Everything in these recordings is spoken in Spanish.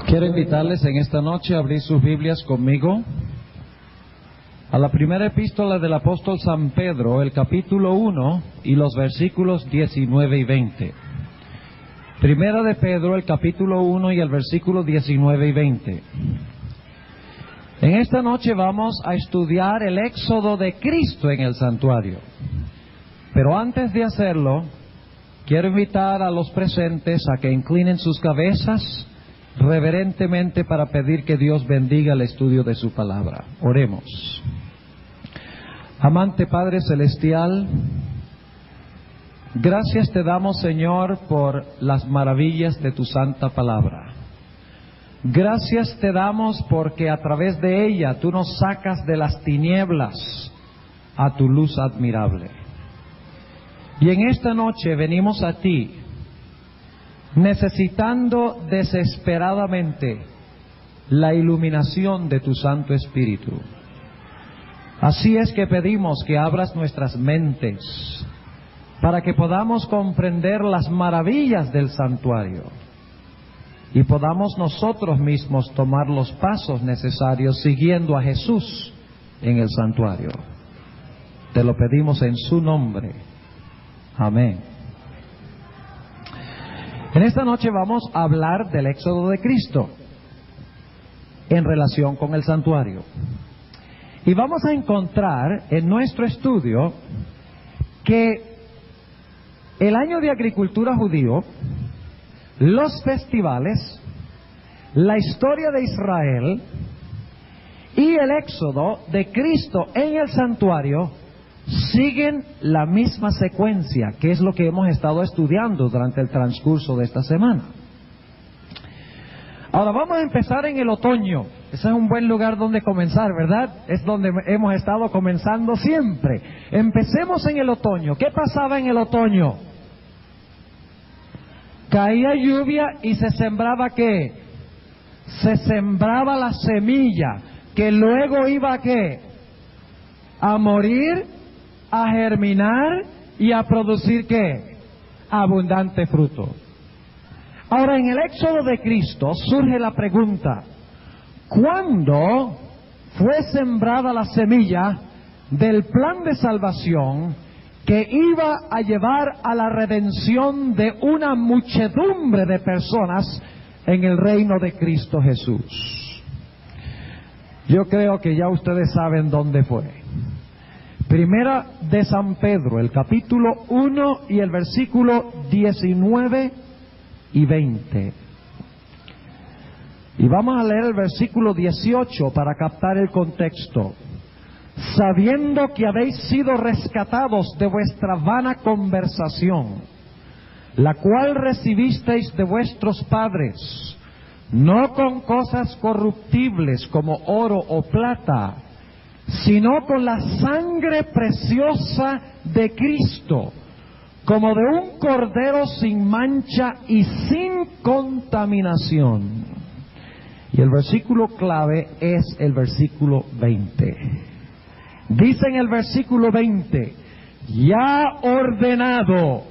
Quiero invitarles en esta noche a abrir sus Biblias conmigo a la primera epístola del apóstol San Pedro, el capítulo 1 y los versículos 19 y 20. Primera de Pedro, el capítulo 1 y el versículo 19 y 20. En esta noche vamos a estudiar el éxodo de Cristo en el santuario. Pero antes de hacerlo, quiero invitar a los presentes a que inclinen sus cabezas reverentemente para pedir que Dios bendiga el estudio de su palabra. Oremos. Amante Padre Celestial, gracias te damos, Señor, por las maravillas de tu santa palabra. Gracias te damos porque a través de ella tú nos sacas de las tinieblas a tu luz admirable. Y en esta noche venimos a ti necesitando desesperadamente la iluminación de tu Santo Espíritu. Así es que pedimos que abras nuestras mentes para que podamos comprender las maravillas del santuario y podamos nosotros mismos tomar los pasos necesarios siguiendo a Jesús en el santuario. Te lo pedimos en su nombre. Amén. En esta noche vamos a hablar del éxodo de Cristo en relación con el santuario. Y vamos a encontrar en nuestro estudio que el año de agricultura judío, los festivales, la historia de Israel y el éxodo de Cristo en el santuario siguen la misma secuencia, que es lo que hemos estado estudiando durante el transcurso de esta semana. Ahora vamos a empezar en el otoño. Ese es un buen lugar donde comenzar, ¿verdad? Es donde hemos estado comenzando siempre. Empecemos en el otoño. ¿Qué pasaba en el otoño? Caía lluvia y se sembraba ¿qué? Se sembraba la semilla, que luego iba ¿a qué? A morir, a germinar y a producir ¿qué? Abundante fruto. Ahora, en el éxodo de Cristo surge la pregunta: ¿cuándo fue sembrada la semilla del plan de salvación que iba a llevar a la redención de una muchedumbre de personas en el reino de Cristo Jesús? Yo creo que ya ustedes saben dónde fue. Primera de San Pedro, el capítulo 1 y el versículo 19 y 20. Y vamos a leer el versículo 18 para captar el contexto. Sabiendo que habéis sido rescatados de vuestra vana conversación, la cual recibisteis de vuestros padres, no con cosas corruptibles como oro o plata, sino con la sangre preciosa de Cristo, como de un cordero sin mancha y sin contaminación. Y el versículo clave es el versículo 20. Dice en el versículo 20, ya ordenado.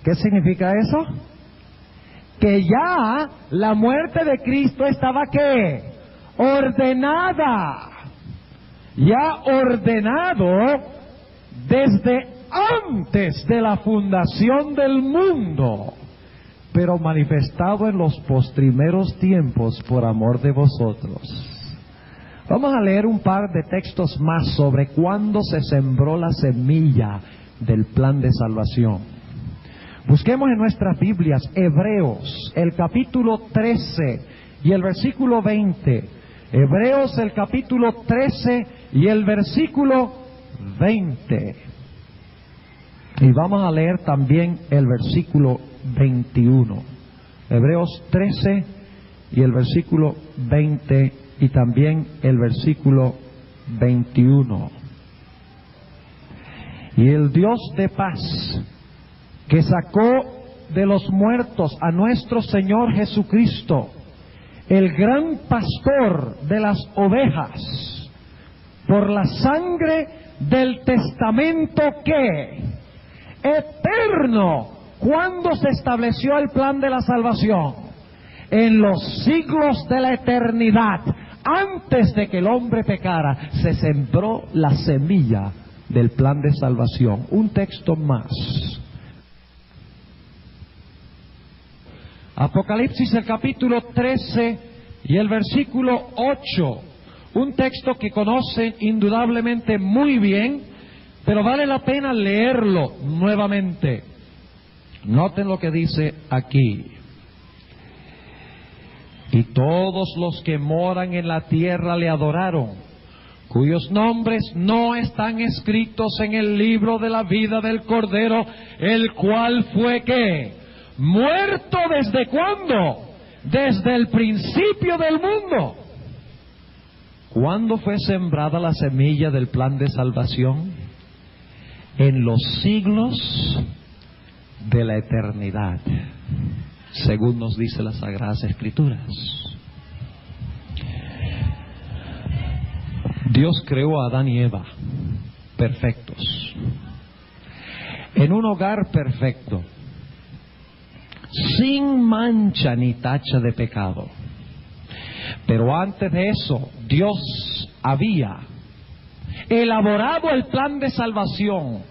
¿Qué significa eso? Que ya la muerte de Cristo estaba ¿qué? Ordenada. Ya ordenado desde antes de la fundación del mundo, pero manifestado en los postrimeros tiempos por amor de vosotros. Vamos a leer un par de textos más sobre cuándo se sembró la semilla del plan de salvación. Busquemos en nuestras Biblias Hebreos, el capítulo 13 y el versículo 20. Hebreos, el capítulo 13 y el versículo 20. Y vamos a leer también el versículo 21. Hebreos 13 y el versículo 20 y también el versículo 21. Y el Dios de paz, que sacó de los muertos a nuestro Señor Jesucristo, el gran pastor de las ovejas, por la sangre del testamento que eterno, cuando se estableció el plan de la salvación, en los siglos de la eternidad, antes de que el hombre pecara, se sembró la semilla del plan de salvación. Un texto más. Apocalipsis, el capítulo 13 y el versículo 8. Un texto que conocen indudablemente muy bien, pero vale la pena leerlo nuevamente. Noten lo que dice aquí. Y todos los que moran en la tierra le adoraron, cuyos nombres no están escritos en el libro de la vida del Cordero, el cual fue ¿qué? Muerto. ¿Desde cuándo? Desde el principio del mundo. ¿Cuándo fue sembrada la semilla del plan de salvación? En los siglos de la eternidad, según nos dice las Sagradas Escrituras. Dios creó a Adán y Eva perfectos, en un hogar perfecto, sin mancha ni tacha de pecado. Pero antes de eso, Dios había elaborado el plan de salvación,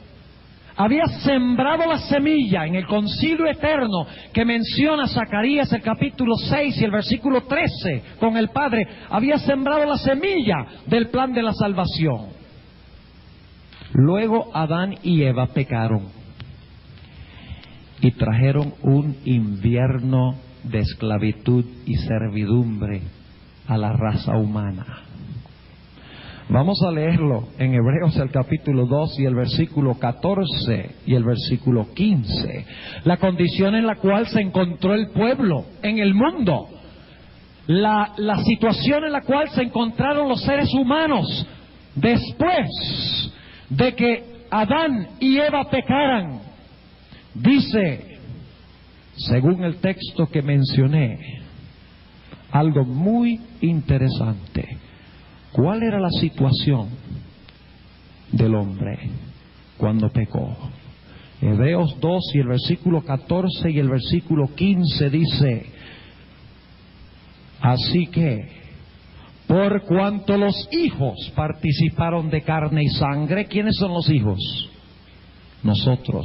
había sembrado la semilla en el concilio eterno que menciona Zacarías el capítulo 6 y el versículo 13 con el Padre. Había sembrado la semilla del plan de la salvación. Luego Adán y Eva pecaron y trajeron un invierno de esclavitud y servidumbre a la raza humana. Vamos a leerlo en Hebreos el capítulo 2 y el versículo 14 y el versículo 15. La condición en la cual se encontró el pueblo en el mundo. La situación en la cual se encontraron los seres humanos después de que Adán y Eva pecaran. Dice, según el texto que mencioné, algo muy interesante. ¿Cuál era la situación del hombre cuando pecó? Hebreos 2 y el versículo 14 y el versículo 15 dice, así que, por cuanto los hijos participaron de carne y sangre, ¿quiénes son los hijos? Nosotros.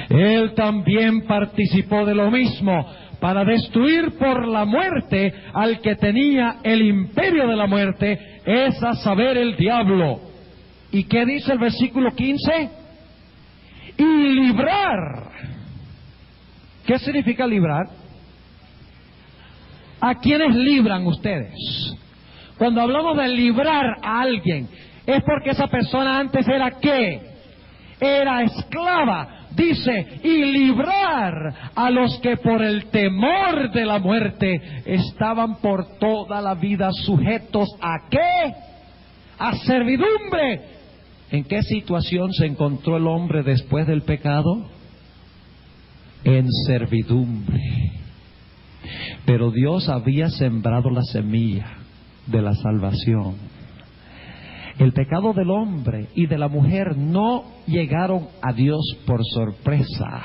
Él también participó de lo mismo, para destruir por la muerte al que tenía el imperio de la muerte, es a saber, el diablo. ¿Y qué dice el versículo 15? Y librar. ¿Qué significa librar? ¿A quiénes libran ustedes? Cuando hablamos de librar a alguien, es porque esa persona antes era ¿qué? Era esclava. Dice, y librar a los que por el temor de la muerte estaban por toda la vida sujetos ¿a qué? A servidumbre. ¿En qué situación se encontró el hombre después del pecado? En servidumbre. Pero Dios había sembrado la semilla de la salvación. El pecado del hombre y de la mujer no llegaron a Dios por sorpresa.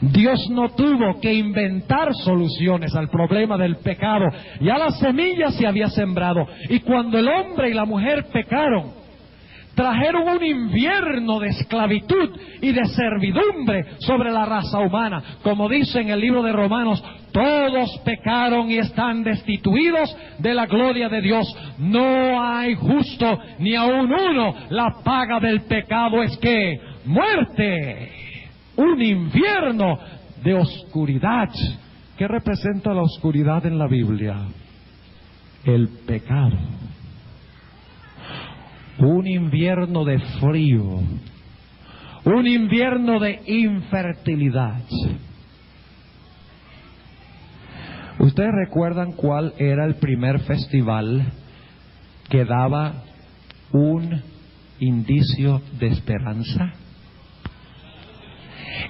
Dios no tuvo que inventar soluciones al problema del pecado. Ya la semilla se había sembrado. Y cuando el hombre y la mujer pecaron, trajeron un invierno de esclavitud y de servidumbre sobre la raza humana. Como dice en el libro de Romanos, todos pecaron y están destituidos de la gloria de Dios. No hay justo ni aun uno. La paga del pecado es ¿qué? Muerte. Un invierno de oscuridad. ¿Qué representa la oscuridad en la Biblia? El pecado. Un invierno de frío, un invierno de infertilidad. ¿Ustedes recuerdan cuál era el primer festival que daba un indicio de esperanza?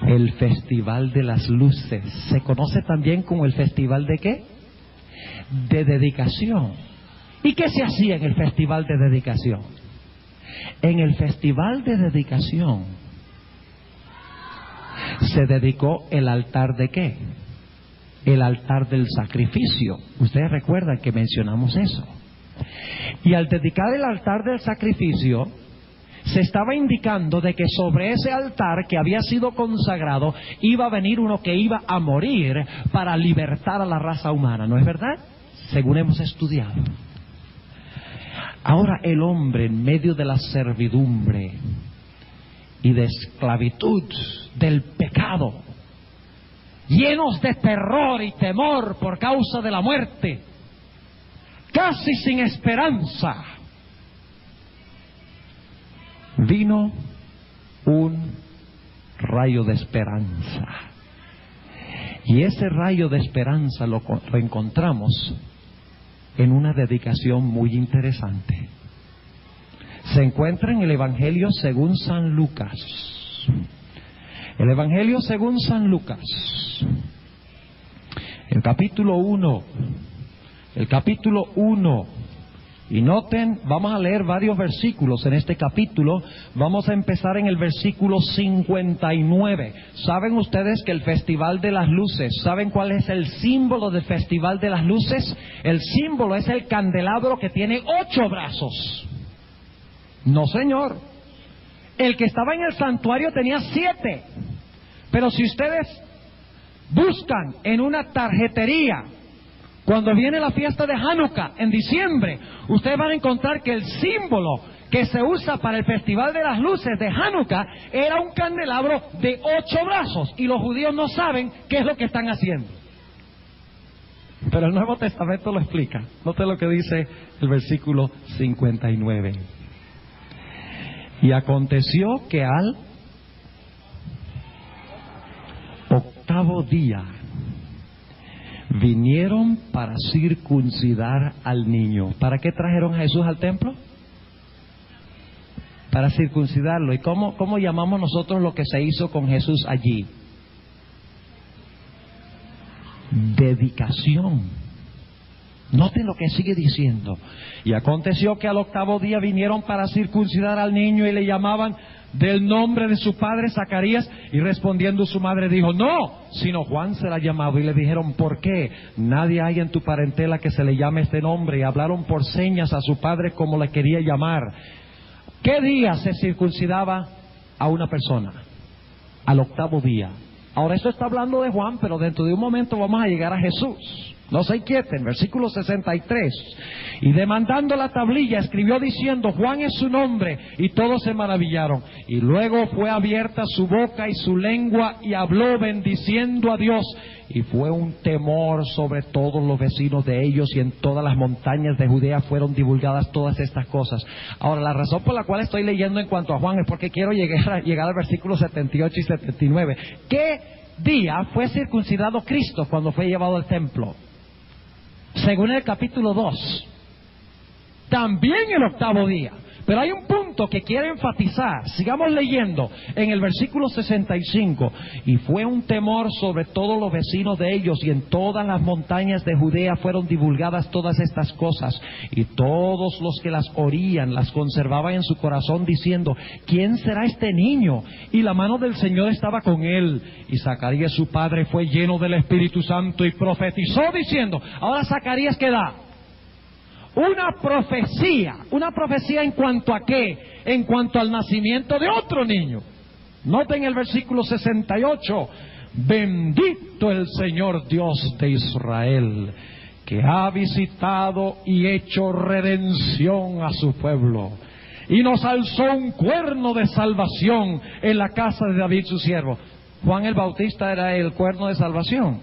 El Festival de las Luces. Se conoce también como el Festival de ¿qué? De dedicación. ¿Y qué se hacía en el Festival de dedicación? En el Festival de dedicación se dedicó el altar de ¿qué? el altar del sacrificio. Ustedes recuerdan que mencionamos eso. Y al dedicar el altar del sacrificio, se estaba indicando de que sobre ese altar que había sido consagrado iba a venir uno que iba a morir para libertar a la raza humana, ¿no es verdad? Según hemos estudiado. Ahora el hombre, en medio de la servidumbre y de esclavitud del pecado, llenos de terror y temor por causa de la muerte, casi sin esperanza, vino un rayo de esperanza. Y ese rayo de esperanza lo encontramos en una dedicación muy interesante. Se encuentra en el Evangelio según San Lucas. El Evangelio según San Lucas, el capítulo 1. El capítulo 1. Y noten, vamos a leer varios versículos en este capítulo. Vamos a empezar en el versículo 59. ¿Saben ustedes que el Festival de las Luces, saben cuál es el símbolo del Festival de las Luces? El símbolo es el candelabro que tiene 8 brazos. No, señor. El que estaba en el santuario tenía 7. Pero si ustedes buscan en una tarjetería, cuando viene la fiesta de Hanukkah en diciembre, ustedes van a encontrar que el símbolo que se usa para el Festival de las Luces de Hanukkah era un candelabro de 8 brazos, y los judíos no saben qué es lo que están haciendo. Pero el Nuevo Testamento lo explica. Note lo que dice el versículo 59. Y aconteció que al octavo día vinieron para circuncidar al niño. ¿Para qué trajeron a Jesús al templo? Para circuncidarlo. ¿Y cómo llamamos nosotros lo que se hizo con Jesús allí? Dedicación. Noten lo que sigue diciendo. Y aconteció que al octavo día vinieron para circuncidar al niño y le llamaban del nombre de su padre Zacarías, y respondiendo su madre dijo: no, sino Juan será llamado. Y le dijeron: ¿por qué? Nadie hay en tu parentela que se le llame este nombre. Y hablaron por señas a su padre como le quería llamar. ¿Qué día se circuncidaba a una persona? Al octavo día. Ahora esto está hablando de Juan, pero dentro de un momento vamos a llegar a Jesús. No se inquieten, versículo 63. Y demandando la tablilla, escribió diciendo: Juan es su nombre. Y todos se maravillaron. Y luego fue abierta su boca y su lengua, y habló bendiciendo a Dios. Y fue un temor sobre todos los vecinos de ellos, y en todas las montañas de Judea fueron divulgadas todas estas cosas. Ahora, la razón por la cual estoy leyendo en cuanto a Juan es porque quiero llegar al versículo 78 y 79. ¿Qué día fue circuncidado Cristo cuando fue llevado al templo? Según el capítulo 2, también el octavo día. Pero hay un punto que quiero enfatizar. Sigamos leyendo en el versículo 65. Y fue un temor sobre todos los vecinos de ellos, y en todas las montañas de Judea fueron divulgadas todas estas cosas. Y todos los que las oían las conservaban en su corazón, diciendo: ¿quién será este niño? Y la mano del Señor estaba con él. Y Zacarías su padre fue lleno del Espíritu Santo y profetizó diciendo. Ahora Zacarías, ¿qué da? Una profecía en cuanto a qué, en cuanto al nacimiento de otro niño. Noten el versículo 68, bendito el Señor Dios de Israel, que ha visitado y hecho redención a su pueblo, y nos alzó un cuerno de salvación en la casa de David su siervo. ¿Juan el Bautista era el cuerno de salvación?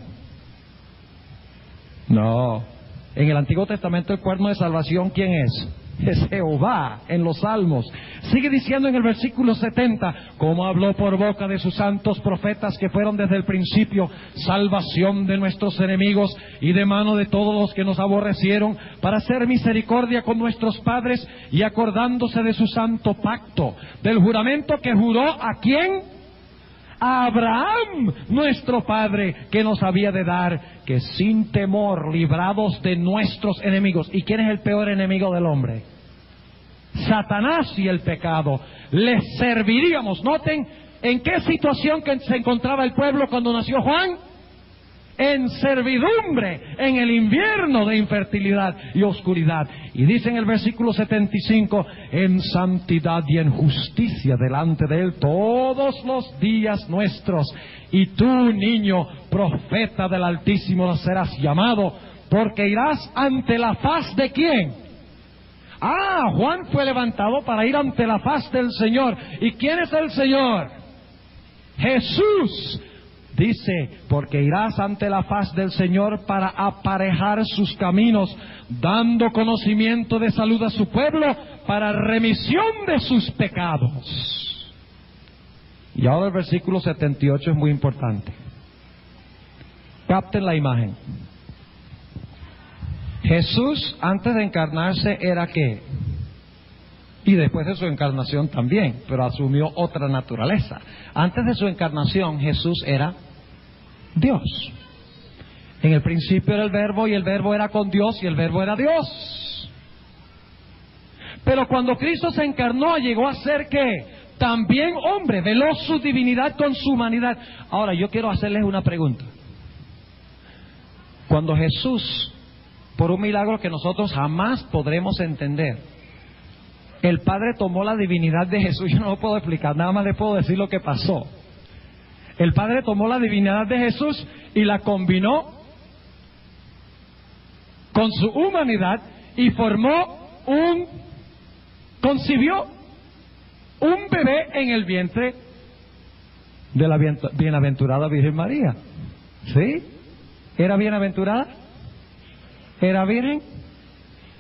No. En el Antiguo Testamento el cuerno de salvación, ¿quién es? Es Jehová, en los Salmos. Sigue diciendo en el versículo 70, como habló por boca de sus santos profetas que fueron desde el principio, salvación de nuestros enemigos y de mano de todos los que nos aborrecieron, para hacer misericordia con nuestros padres, y acordándose de su santo pacto, del juramento que juró ¿a quién? A Abraham, nuestro padre, que nos había de dar, que sin temor, librados de nuestros enemigos. ¿Y quién es el peor enemigo del hombre? Satanás y el pecado. Les serviríamos. Noten en qué situación que se encontraba el pueblo cuando nació Juan. en servidumbre en el invierno de infertilidad y oscuridad. Y dice en el versículo 75, en santidad y en justicia delante de Él todos los días nuestros. Y tú, niño, profeta del Altísimo, serás llamado, porque irás ante la faz ¿de quién? Juan fue levantado para ir ante la faz del Señor. ¿Y quién es el Señor? Jesús. Dice, porque irás ante la faz del Señor para aparejar sus caminos, dando conocimiento de salud a su pueblo para remisión de sus pecados. Y ahora el versículo 78 es muy importante. Capten la imagen. Jesús, antes de encarnarse, ¿era qué? Y después de su encarnación también, pero asumió otra naturaleza. Antes de su encarnación, Jesús era Dios. En el principio era el Verbo, y el Verbo era con Dios, y el Verbo era Dios. Pero cuando Cristo se encarnó, llegó a ser ¿qué? También hombre, veló su divinidad con su humanidad. Ahora, yo quiero hacerles una pregunta. Cuando Jesús, por un milagro que nosotros jamás podremos entender, el Padre tomó la divinidad de Jesús, yo no lo puedo explicar, nada más le puedo decir lo que pasó. El Padre tomó la divinidad de Jesús y la combinó con su humanidad y concibió un bebé en el vientre de la bienaventurada Virgen María. ¿Sí? ¿Era bienaventurada? ¿Era virgen?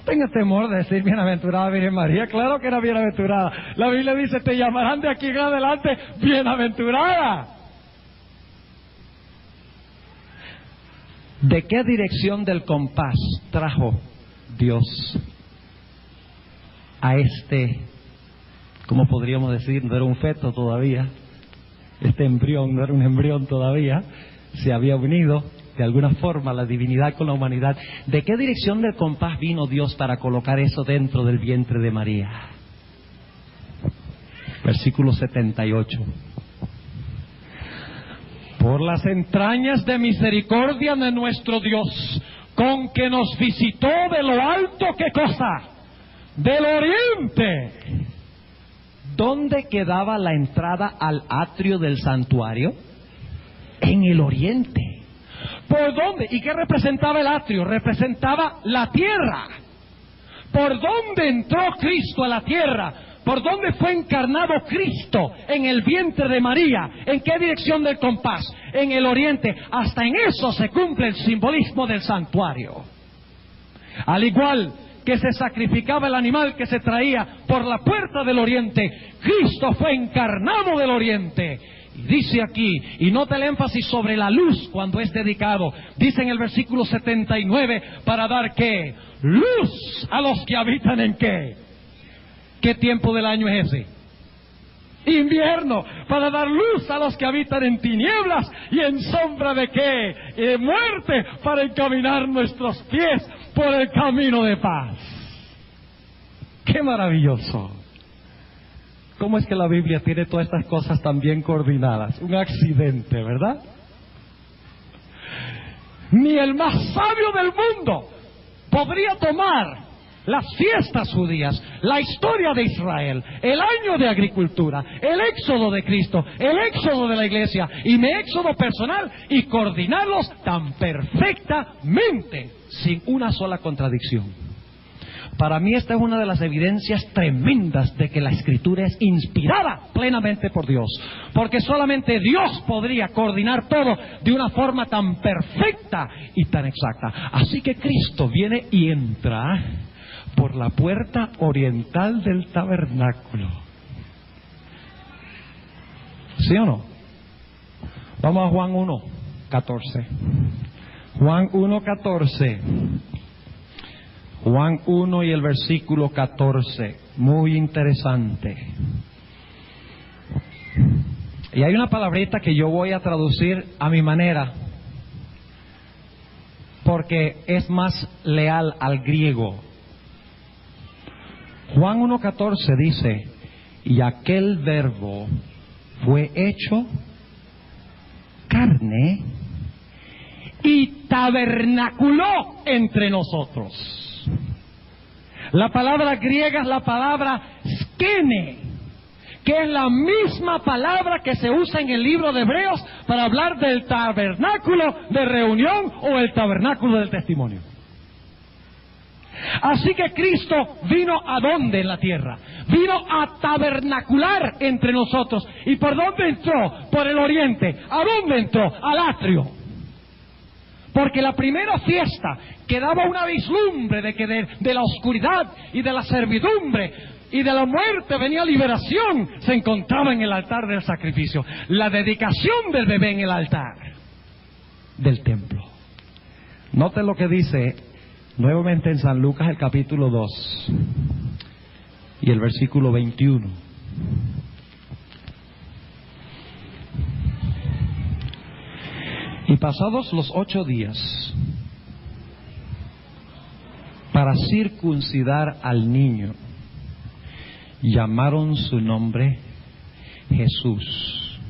Tenga temor de decir bienaventurada Virgen María. Claro que era bienaventurada. La Biblia dice, te llamarán de aquí en adelante bienaventurada. ¿De qué dirección del compás trajo Dios a cómo podríamos decir, no era un feto todavía, este embrión no era un embrión todavía, se había unido de alguna forma la divinidad con la humanidad? ¿De qué dirección del compás vino Dios para colocar eso dentro del vientre de María? Versículo 78. Por las entrañas de misericordia de nuestro Dios, con que nos visitó de lo alto, ¿qué cosa? Del oriente. ¿Dónde quedaba la entrada al atrio del santuario? En el oriente. ¿Por dónde? ¿Y qué representaba el atrio? Representaba la tierra. ¿Por dónde entró Cristo a la tierra? ¿Por dónde fue encarnado Cristo en el vientre de María? ¿En qué dirección del compás? En el oriente. Hasta en eso se cumple el simbolismo del santuario. Al igual que se sacrificaba el animal que se traía por la puerta del oriente, Cristo fue encarnado del oriente. Y dice aquí, y nota el énfasis sobre la luz cuando es dedicado, dice en el versículo 79, para dar ¿qué? Luz a los que habitan en ¿qué? ¿Qué tiempo del año es ese? Invierno, para dar luz a los que habitan en tinieblas y en sombra de ¿qué? Muerte, para encaminar nuestros pies por el camino de paz. ¡Qué maravilloso! ¿Cómo es que la Biblia tiene todas estas cosas tan bien coordinadas? Un accidente, ¿verdad? Ni el más sabio del mundo podría tomar las fiestas judías, la historia de Israel, el año de agricultura, el éxodo de Cristo, el éxodo de la iglesia y mi éxodo personal y coordinarlos tan perfectamente, sin una sola contradicción. Para mí esta es una de las evidencias tremendas de que la Escritura es inspirada plenamente por Dios, porque solamente Dios podría coordinar todo de una forma tan perfecta y tan exacta. Así que Cristo viene y entra por la puerta oriental del tabernáculo. ¿Sí o no? Vamos a Juan 1:14. Juan 1:14. Juan 1 y el versículo 14. Muy interesante. Y hay una palabrita que yo voy a traducir a mi manera, porque es más leal al griego. Juan 1:14 dice, y aquel verbo fue hecho carne y tabernaculó entre nosotros. La palabra griega es la palabra skene, que es la misma palabra que se usa en el libro de Hebreos para hablar del tabernáculo de reunión o el tabernáculo del testimonio. Así que Cristo vino ¿a dónde en la tierra? Vino a tabernacular entre nosotros. ¿Y por dónde entró? Por el oriente. ¿A dónde entró? Al atrio. Porque la primera fiesta que daba una vislumbre de que de la oscuridad y de la servidumbre y de la muerte venía liberación, se encontraba en el altar del sacrificio. La dedicación del bebé en el altar del templo. Note lo que dice nuevamente en San Lucas, el capítulo 2 y el versículo 21. Y pasados los 8 días, para circuncidar al niño, llamaron su nombre Jesús.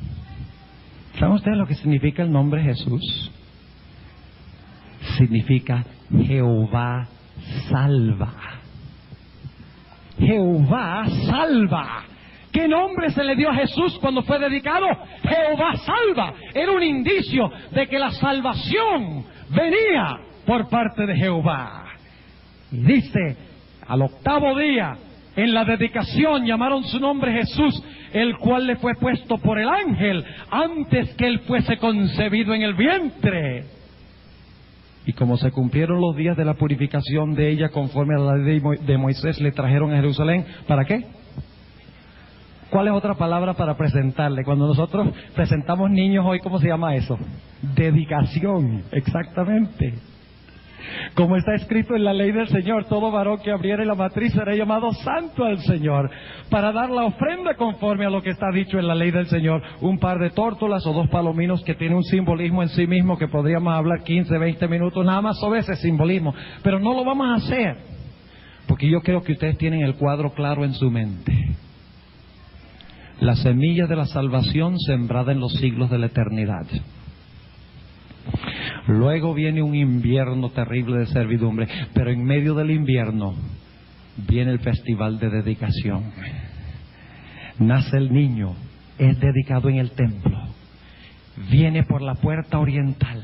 ¿Saben ustedes lo que significa el nombre Jesús? Significa Jehová salva. Jehová salva. ¿Qué nombre se le dio a Jesús cuando fue dedicado? Jehová salva. Era un indicio de que la salvación venía por parte de Jehová. Y dice, al 8º día, en la dedicación llamaron su nombre Jesús, el cual le fue puesto por el ángel antes que él fuese concebido en el vientre. Y como se cumplieron los días de la purificación de ella conforme a la ley de Moisés, le trajeron a Jerusalén. ¿Para qué? ¿Cuál es otra palabra para presentarle? Cuando nosotros presentamos niños hoy, ¿cómo se llama eso? Dedicación, exactamente. Como está escrito en la ley del Señor, todo varón que abriere la matriz será llamado santo al Señor, para dar la ofrenda conforme a lo que está dicho en la ley del Señor. Un par de tórtolas o 2 palominos que tiene un simbolismo en sí mismo que podríamos hablar 15, 20 minutos nada más sobre ese simbolismo. Pero no lo vamos a hacer, porque yo creo que ustedes tienen el cuadro claro en su mente. La semilla de la salvación sembrada en los siglos de la eternidad. Luego viene un invierno terrible de servidumbre, pero en medio del invierno viene el festival de dedicación. Nace el niño, es dedicado en el templo, viene por la puerta oriental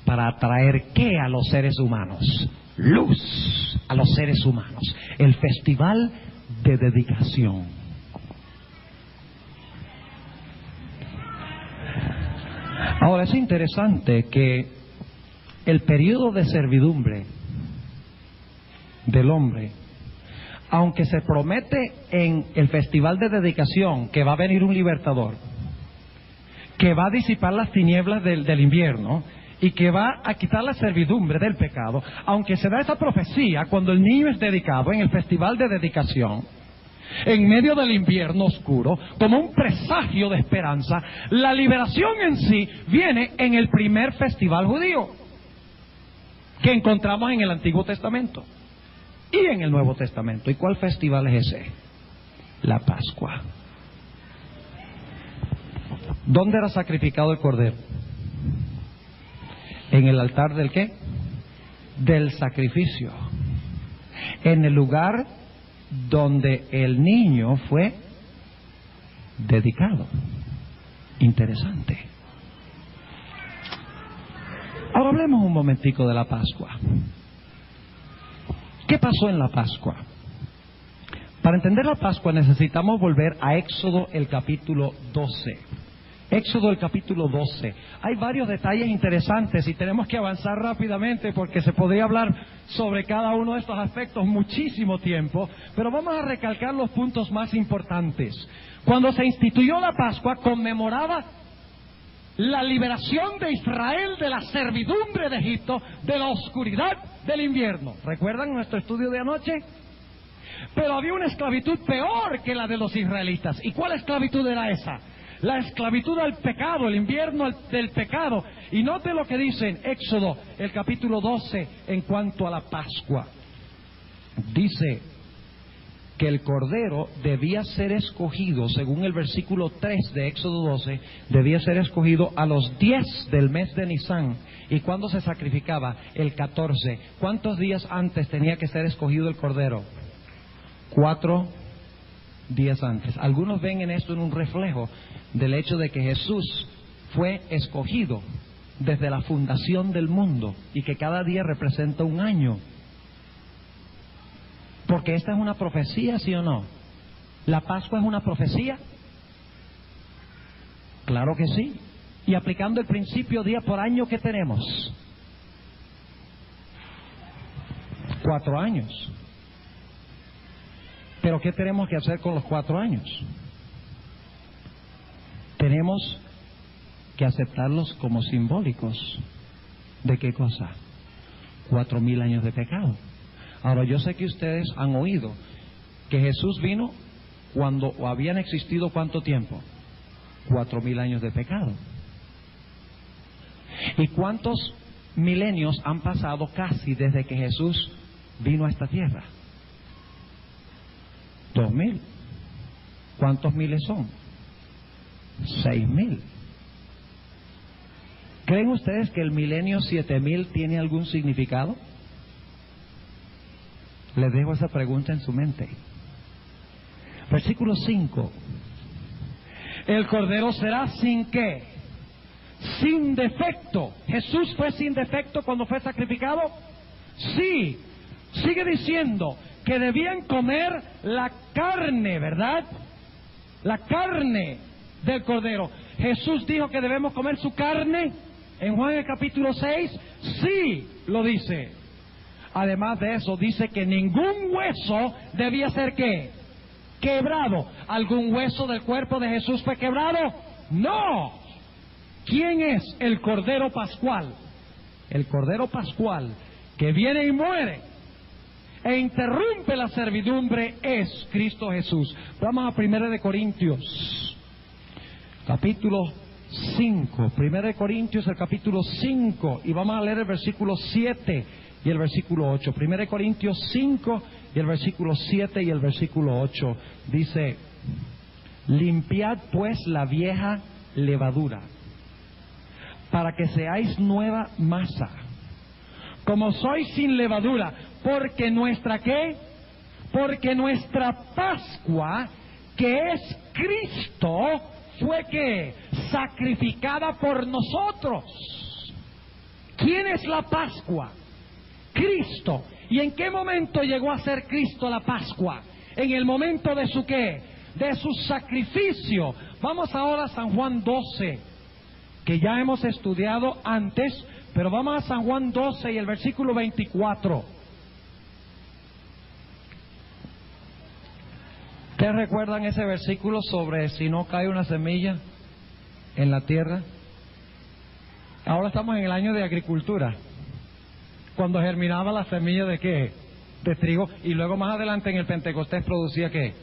para atraer ¿qué a los seres humanos? Luz a los seres humanos. El festival de dedicación. Ahora es interesante que el periodo de servidumbre del hombre, aunque se promete en el festival de dedicación que va a venir un libertador, que va a disipar las tinieblas del invierno y que va a quitar la servidumbre del pecado, aunque se da esa profecía cuando el niño es dedicado en el festival de dedicación, en medio del invierno oscuro, como un presagio de esperanza, la liberación en sí viene en el primer festival judío que encontramos en el Antiguo Testamento y en el Nuevo Testamento. ¿Y cuál festival es ese? La Pascua. ¿Dónde era sacrificado el cordero? En el altar del ¿qué? Del sacrificio. En el lugar donde el niño fue dedicado. Interesante. Ahora hablemos un momentico de la Pascua. ¿Qué pasó en la Pascua? Para entender la Pascua necesitamos volver a Éxodo el capítulo 12. Éxodo el capítulo 12. Hay varios detalles interesantes y tenemos que avanzar rápidamente porque se podría hablar sobre cada uno de estos aspectos muchísimo tiempo, pero vamos a recalcar los puntos más importantes. Cuando se instituyó la Pascua, conmemoraba la liberación de Israel de la servidumbre de Egipto, de la oscuridad del invierno. ¿Recuerdan nuestro estudio de anoche? Pero había una esclavitud peor que la de los israelitas. ¿Y cuál esclavitud era esa? La esclavitud al pecado, el invierno del pecado. Y note lo que dice en Éxodo, el capítulo 12, en cuanto a la Pascua. Dice, que el Cordero debía ser escogido, según el versículo 3 de Éxodo 12, debía ser escogido a los 10 del mes de Nisán. ¿Y cuándo se sacrificaba? El 14. ¿Cuántos días antes tenía que ser escogido el Cordero? 4 días antes. Algunos ven en esto en un reflejo del hecho de que Jesús fue escogido desde la fundación del mundo y que cada día representa un año. Porque esta es una profecía, ¿sí o no? ¿La Pascua es una profecía? Claro que sí. Y aplicando el principio día por año, ¿qué tenemos? 4 años. Pero ¿qué tenemos que hacer con los 4 años? Tenemos que aceptarlos como simbólicos. ¿De qué cosa? 4,000 años de pecado. Ahora, yo sé que ustedes han oído que Jesús vino cuando habían existido ¿cuánto tiempo? 4,000 años de pecado. ¿Y cuántos milenios han pasado casi desde que Jesús vino a esta tierra? 2,000. ¿Cuántos miles son? 6,000. ¿Creen ustedes que el milenio 7,000 tiene algún significado? Les dejo esa pregunta en su mente. Versículo 5. El Cordero será sin qué? Sin defecto. ¿Jesús fue sin defecto cuando fue sacrificado? Sí. Sigue diciendo que debían comer la carne, ¿verdad? La carne del Cordero. Jesús dijo que debemos comer su carne. En Juan el capítulo 6, sí lo dice. Además de eso, dice que ningún hueso debía ser ¿qué? Quebrado. ¿Algún hueso del cuerpo de Jesús fue quebrado? ¡No! ¿Quién es el Cordero Pascual? El Cordero Pascual que viene y muere e interrumpe la servidumbre es Cristo Jesús. Vamos a 1 Corintios, capítulo 5. 1 Corintios, el capítulo 5, y vamos a leer el versículo 7 y el versículo 8. 1 Corintios 5 y el versículo 7 y el versículo 8. Dice: limpiad pues la vieja levadura, para que seáis nueva masa, como sois sin levadura, porque nuestra ¿qué? Porque nuestra Pascua, que es Cristo, fue ¿qué? Sacrificada por nosotros. ¿Quién es la Pascua? Cristo. ¿Y en qué momento llegó a ser Cristo la Pascua? En el momento de su ¿qué? De su sacrificio. Vamos ahora a San Juan 12, que ya hemos estudiado antes, pero vamos a San Juan 12 y el versículo 24. ¿Ustedes recuerdan ese versículo sobre si no cae una semilla en la tierra? Ahora estamos en el año de agricultura, cuando germinaba la semilla de ¿qué? De trigo, y luego más adelante en el Pentecostés producía ¿qué?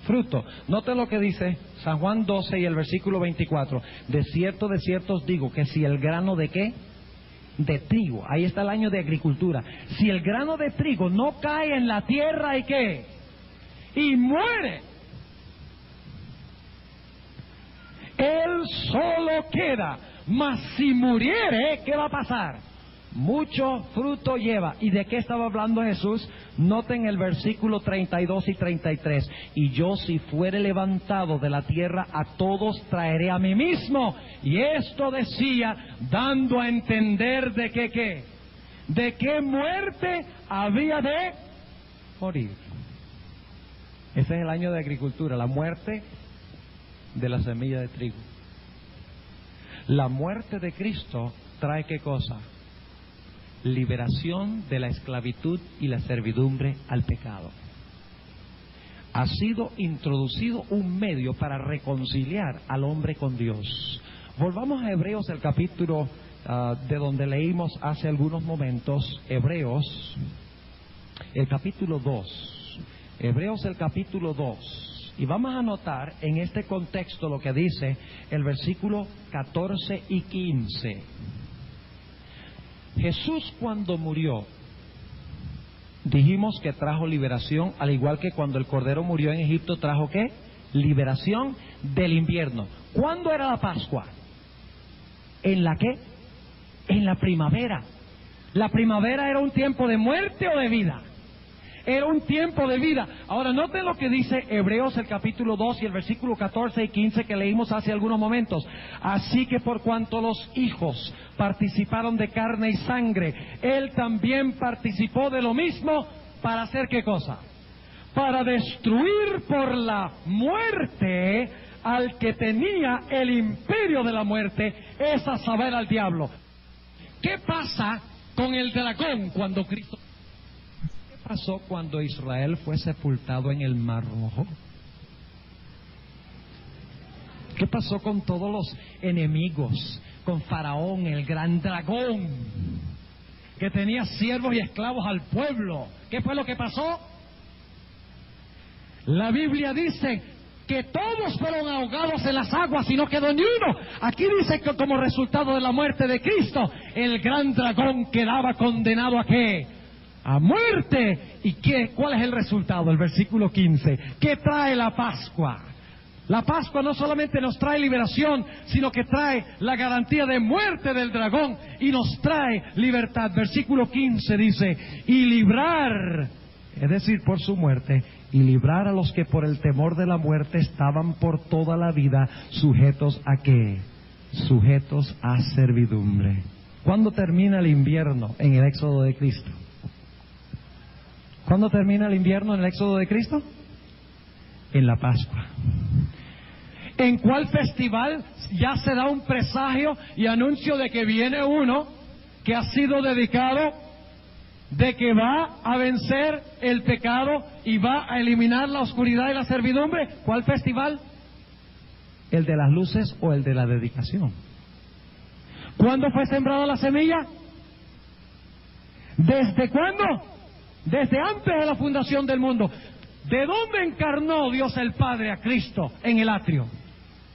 Fruto. Noten lo que dice San Juan 12 y el versículo 24. De cierto os digo que si el grano de ¿qué? De trigo, ahí está el año de agricultura. Si el grano de trigo no cae en la tierra, ¿y qué? Y muere, él solo queda. Mas si muriere, ¿qué va a pasar? Mucho fruto lleva. ¿Y de qué estaba hablando Jesús? Noten el versículo 32 y 33. Y yo, si fuere levantado de la tierra, a todos traeré a mí mismo. Y esto decía, dando a entender de que ¿qué? De qué muerte había de morir. Ese es el año de agricultura, la muerte de la semilla de trigo. La muerte de Cristo trae ¿qué cosa? Liberación de la esclavitud y la servidumbre al pecado. Ha sido introducido un medio para reconciliar al hombre con Dios. Volvamos a Hebreos, el capítulo de donde leímos hace algunos momentos. Hebreos, el capítulo 2. Hebreos, el capítulo 2. Y vamos a notar en este contexto lo que dice el versículo 14 y 15. Jesús, cuando murió, Dijimos que trajo liberación, al igual que cuando el Cordero murió en Egipto, ¿trajo qué? Liberación del invierno. ¿Cuándo era la Pascua? ¿En la qué? En la primavera. ¿La primavera era un tiempo de muerte o de vida? Era un tiempo de vida. Ahora, noten lo que dice Hebreos el capítulo 2 y el versículo 14 y 15 que leímos hace algunos momentos. Así que por cuanto los hijos participaron de carne y sangre, Él también participó de lo mismo. ¿Para hacer qué cosa? Para destruir por la muerte al que tenía el imperio de la muerte, es a saber, al diablo. ¿Qué pasa con el dragón cuando Cristo... ¿Qué pasó cuando Israel fue sepultado en el Mar Rojo? ¿Qué pasó con todos los enemigos? Con Faraón, el gran dragón, que tenía siervos y esclavos al pueblo. ¿Qué fue lo que pasó? La Biblia dice que todos fueron ahogados en las aguas y no quedó ni uno. Aquí dice que como resultado de la muerte de Cristo, el gran dragón quedaba condenado ¿a qué? A muerte. ¿Y qué? ¿Cuál es el resultado? El versículo 15. ¿Qué trae la Pascua? La Pascua no solamente nos trae liberación, sino que trae la garantía de muerte del dragón y nos trae libertad. Versículo 15 dice, y librar, es decir, por su muerte, y librar a los que por el temor de la muerte estaban por toda la vida sujetos ¿a qué? Sujetos a servidumbre. ¿Cuándo termina el invierno en el éxodo de Cristo? ¿Cuándo termina el invierno en el éxodo de Cristo? En la Pascua. ¿En cuál festival ya se da un presagio y anuncio de que viene uno que ha sido dedicado, de que va a vencer el pecado y va a eliminar la oscuridad y la servidumbre? ¿Cuál festival? ¿El de las luces o el de la dedicación? ¿Cuándo fue sembrada la semilla? ¿Desde cuándo? Desde antes de la fundación del mundo. ¿De dónde encarnó Dios el Padre a Cristo en el atrio?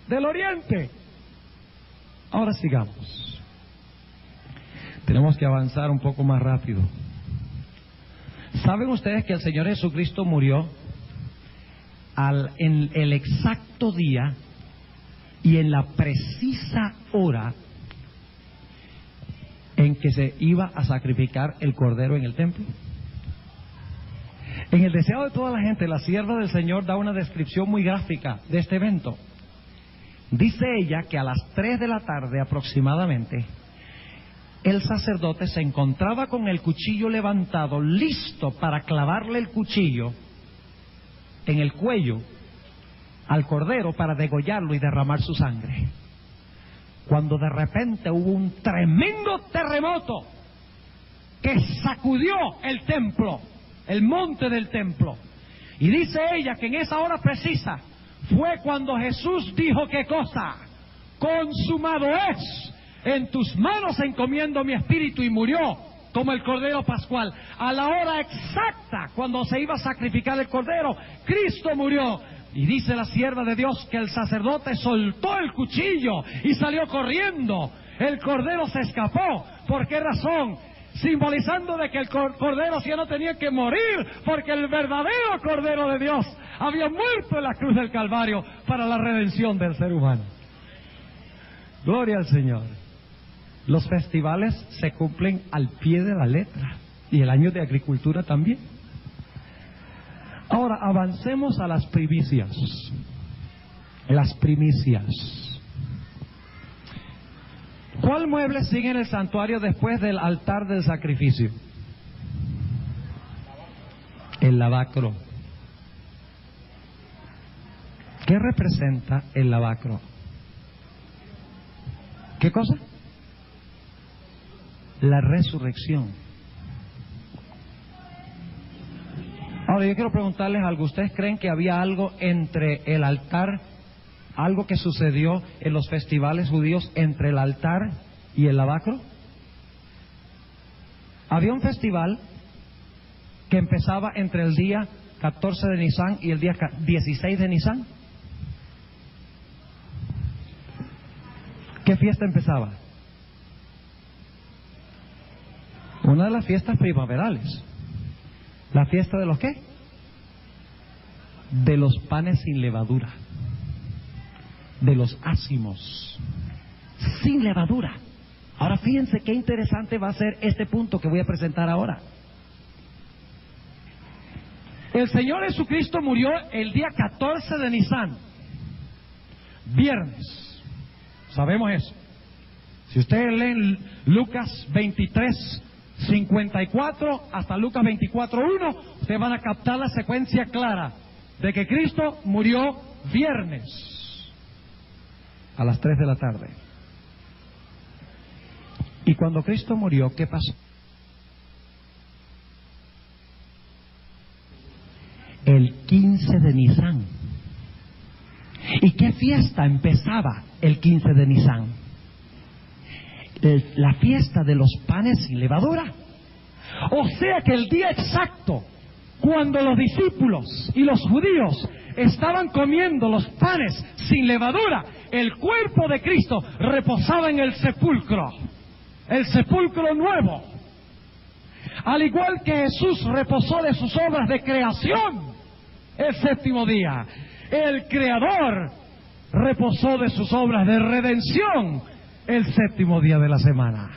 Del oriente. Ahora sigamos. Tenemos que avanzar un poco más rápido. ¿Saben ustedes que el Señor Jesucristo murió en el exacto día y en la precisa hora en que se iba a sacrificar el cordero en el templo? En el deseo de toda la gente, la sierva del Señor da una descripción muy gráfica de este evento. Dice ella que a las 3 de la tarde aproximadamente, el sacerdote se encontraba con el cuchillo levantado, listo para clavarle el cuchillo en el cuello al cordero para degollarlo y derramar su sangre. Cuando de repente hubo un tremendo terremoto que sacudió el templo, el monte del templo. Y dice ella que en esa hora precisa fue cuando Jesús dijo, ¿qué cosa? Consumado es. En tus manos encomiendo mi espíritu, y murió como el cordero pascual. A la hora exacta, cuando se iba a sacrificar el cordero, Cristo murió. Y dice la sierva de Dios que el sacerdote soltó el cuchillo y salió corriendo. El cordero se escapó. ¿Por qué razón? Simbolizando de que el cordero ya no tenía que morir, porque el verdadero cordero de Dios había muerto en la cruz del Calvario para la redención del ser humano. Gloria al Señor. Los festivales se cumplen al pie de la letra, y el año de agricultura también. Ahora avancemos a las primicias. Las primicias. ¿Cuál mueble sigue en el santuario después del altar del sacrificio? El lavacro. ¿Qué representa el lavacro? ¿Qué cosa? La resurrección. Ahora yo quiero preguntarles algo. ¿Ustedes creen que había algo entre el altar, algo que sucedió en los festivales judíos entre el altar y el lavacro? Había un festival que empezaba entre el día 14 de Nisan y el día 16 de Nisan. ¿Qué fiesta empezaba? Una de las fiestas primaverales. ¿La fiesta de los qué? De los panes sin levadura, de los ácimos, sin levadura. Ahora fíjense qué interesante va a ser este punto que voy a presentar ahora. El Señor Jesucristo murió el día 14 de Nisan, viernes. Sabemos eso. Si ustedes leen Lucas 23:54 hasta Lucas 24:1, ustedes van a captar la secuencia clara de que Cristo murió viernes a las 3 de la tarde. Y cuando Cristo murió, ¿qué pasó? El 15 de Nisan. ¿Y qué fiesta empezaba el 15 de Nisan? La fiesta de los panes sin levadura. O sea que el día exacto cuando los discípulos y los judíos estaban comiendo los panes sin levadura, el cuerpo de Cristo reposaba en el sepulcro nuevo. Al igual que Jesús reposó de sus obras de creación el séptimo día, el Creador reposó de sus obras de redención el séptimo día de la semana.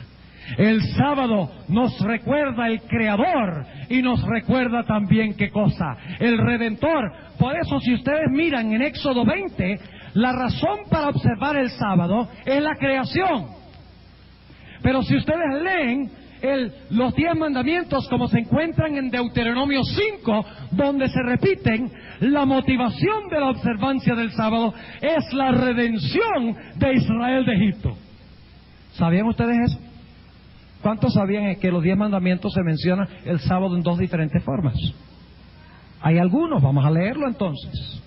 El sábado nos recuerda el Creador y nos recuerda también ¿qué cosa? El Redentor. Por eso si ustedes miran en Éxodo 20, la razón para observar el sábado es la creación. Pero si ustedes leen los 10 mandamientos como se encuentran en Deuteronomio 5, donde se repiten, la motivación de la observancia del sábado es la redención de Israel de Egipto. ¿Sabían ustedes eso? ¿Cuántos sabían que los 10 mandamientos se menciona el sábado en 2 diferentes formas? Hay algunos, vamos a leerlo entonces.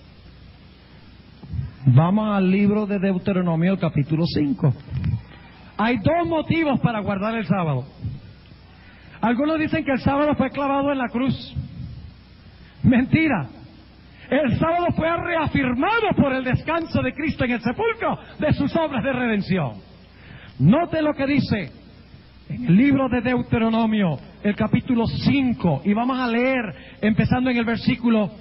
Vamos al libro de Deuteronomio, el capítulo 5. Hay 2 motivos para guardar el sábado. Algunos dicen que el sábado fue clavado en la cruz. Mentira. El sábado fue reafirmado por el descanso de Cristo en el sepulcro de sus obras de redención. Note lo que dice en el libro de Deuteronomio, el capítulo 5, y vamos a leer empezando en el versículo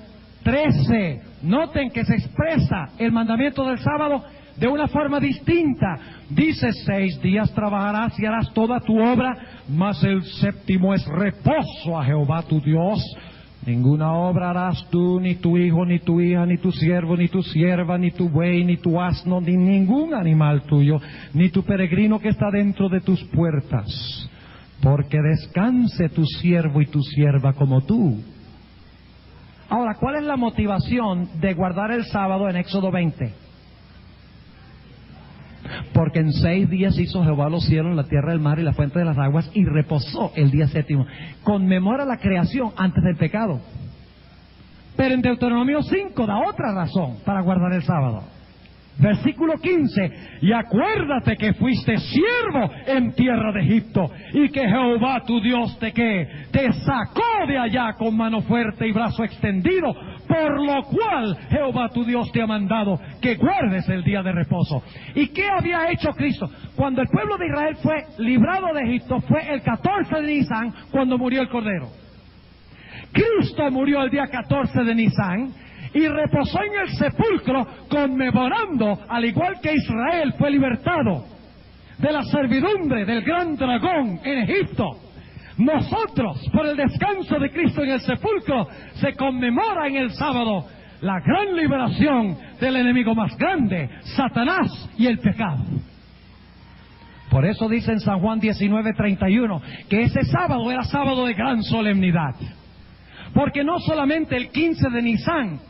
13. Noten que se expresa el mandamiento del sábado de una forma distinta. Dice: 6 días trabajarás y harás toda tu obra, mas el séptimo es reposo a Jehová tu Dios. Ninguna obra harás tú, ni tu hijo, ni tu hija, ni tu siervo, ni tu sierva, ni tu buey, ni tu asno, ni ningún animal tuyo, ni tu peregrino que está dentro de tus puertas, porque descanse tu siervo y tu sierva como tú. Ahora, ¿cuál es la motivación de guardar el sábado en Éxodo 20? Porque en 6 días hizo Jehová los cielos, la tierra, el mar y la fuente de las aguas, y reposó el día séptimo. Conmemora la creación antes del pecado. Pero en Deuteronomio 5 da otra razón para guardar el sábado. Versículo 15: y acuérdate que fuiste siervo en tierra de Egipto, y que Jehová tu Dios te sacó de allá con mano fuerte y brazo extendido, por lo cual Jehová tu Dios te ha mandado que guardes el día de reposo. ¿Y qué había hecho Cristo? Cuando el pueblo de Israel fue librado de Egipto, fue el 14 de Nisan cuando murió el Cordero. Cristo murió el día 14 de Nisan y reposó en el sepulcro, conmemorando, al igual que Israel fue libertado de la servidumbre del gran dragón en Egipto. Nosotros, por el descanso de Cristo en el sepulcro, se conmemora en el sábado la gran liberación del enemigo más grande, Satanás y el pecado. Por eso dice en San Juan 19:31 que ese sábado era sábado de gran solemnidad. Porque no solamente el 15 de Nisan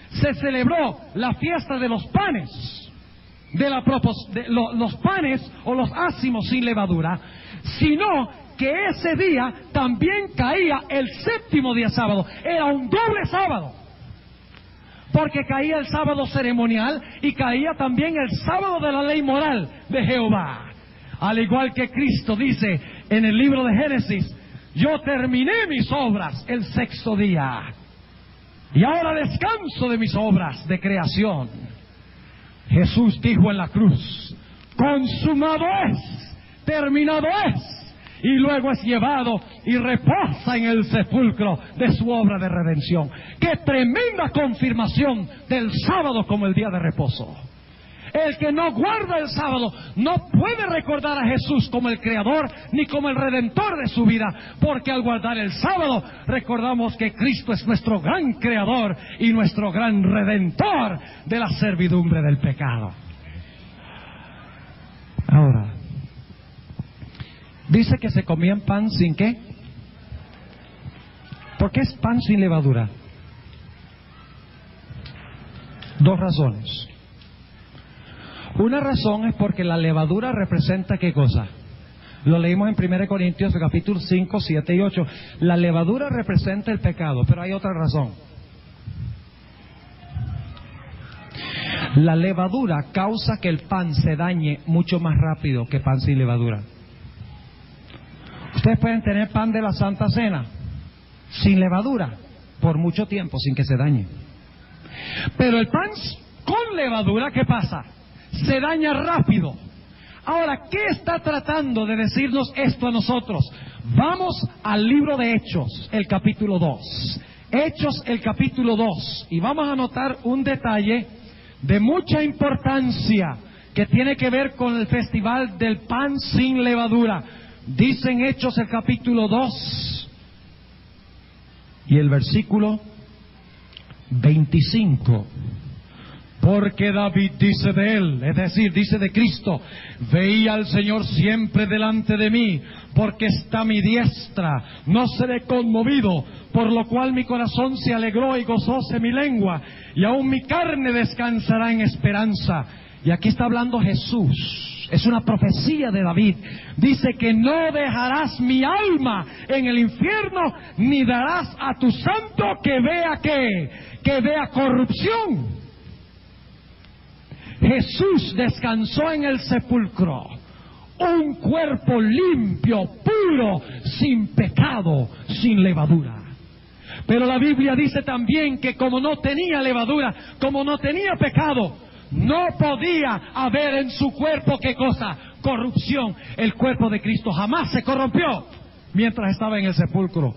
se celebró la fiesta de los panes, los panes o los ácimos sin levadura, sino que ese día también caía el séptimo día sábado. Era un doble sábado, porque caía el sábado ceremonial y caía también el sábado de la ley moral de Jehová. Al igual que Cristo dice en el libro de Génesis: yo terminé mis obras el 6º día, y ahora descanso de mis obras de creación. Jesús dijo en la cruz: consumado es, terminado es. y luego es llevado y reposa en el sepulcro de su obra de redención. ¡Qué tremenda confirmación del sábado como el día de reposo! El que no guarda el sábado no puede recordar a Jesús como el Creador ni como el Redentor de su vida, porque al guardar el sábado recordamos que Cristo es nuestro gran Creador y nuestro gran Redentor de la servidumbre del pecado. Ahora, dice que se comían pan sin ¿qué? ¿Por qué es pan sin levadura? Dos razones. Una razón es porque la levadura representa ¿qué cosa? Lo leímos en 1 Corintios capítulo 5, 7 y 8. La levadura representa el pecado, pero hay otra razón. La levadura causa que el pan se dañe mucho más rápido que pan sin levadura. Ustedes pueden tener pan de la Santa Cena sin levadura por mucho tiempo sin que se dañe. Pero el pan con levadura, ¿qué pasa? Se daña rápido. Ahora, ¿qué está tratando de decirnos esto a nosotros? Vamos al libro de Hechos, el capítulo 2. Hechos, el capítulo 2. Y vamos a notar un detalle de mucha importancia que tiene que ver con el festival del pan sin levadura. Dice en Hechos, el capítulo 2 y el versículo 25. Porque David dice de él, es decir, dice de Cristo: veía al Señor siempre delante de mí, porque está a mi diestra, no seré conmovido, por lo cual mi corazón se alegró y gozóse mi lengua, y aún mi carne descansará en esperanza. Y aquí está hablando Jesús, es una profecía de David. Dice que no dejarás mi alma en el infierno, ni darás a tu santo que vea ¿qué? Que vea corrupción. Jesús descansó en el sepulcro, un cuerpo limpio, puro, sin pecado, sin levadura. Pero la Biblia dice también que como no tenía levadura, como no tenía pecado, no podía haber en su cuerpo ¿qué cosa? Corrupción. El cuerpo de Cristo jamás se corrompió mientras estaba en el sepulcro.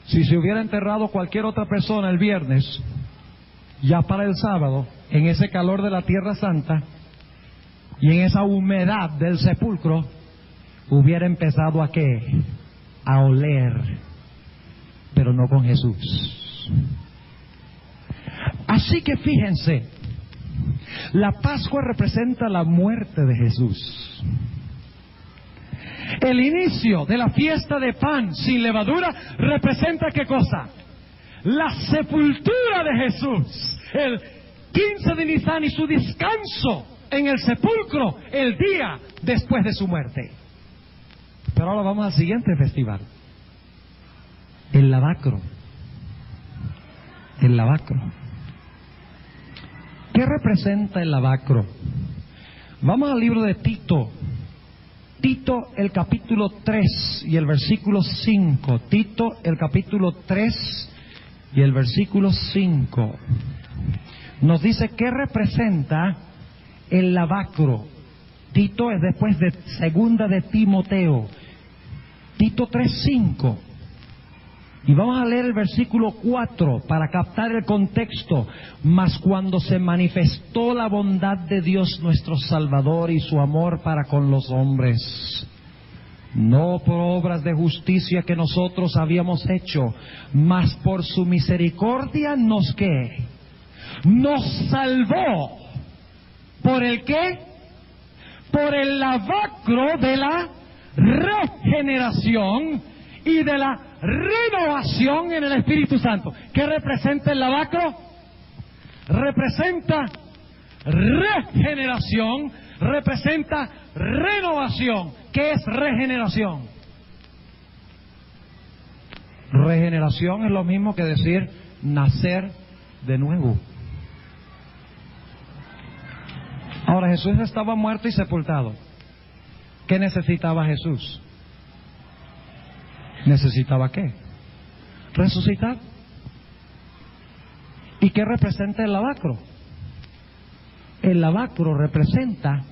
Si se hubiera enterrado cualquier otra persona el viernes, ya para el sábado, en ese calor de la Tierra Santa y en esa humedad del sepulcro, hubiera empezado ¿a qué? A oler, pero no con Jesús. Así que fíjense, la Pascua representa la muerte de Jesús. El inicio de la fiesta de pan sin levadura representa ¿qué cosa? La sepultura de Jesús, el 15 de Nisan y su descanso en el sepulcro el día después de su muerte. Pero ahora vamos al siguiente festival, el lavacro. El lavacro. ¿Qué representa el lavacro? Vamos al libro de Tito. Tito, el capítulo 3 y el versículo 5. Tito, el capítulo 3 y el versículo 5. Nos dice qué representa el lavacro. Tito es después de segunda de Timoteo. Tito 3:5. Y vamos a leer el versículo 4 para captar el contexto. Mas cuando se manifestó la bondad de Dios nuestro Salvador y su amor para con los hombres, no por obras de justicia que nosotros habíamos hecho, mas por su misericordia nos ¿qué? Nos salvó. ¿Por el qué? Por el lavacro de la regeneración y de la renovación en el Espíritu Santo. ¿Qué representa el lavacro? Representa regeneración, representa renovación. ¿Qué es regeneración? Regeneración es lo mismo que decir nacer de nuevo. Ahora, Jesús estaba muerto y sepultado. ¿Qué necesitaba Jesús? ¿Necesitaba qué? Resucitar. ¿Y qué representa el lavacro? El lavacro representa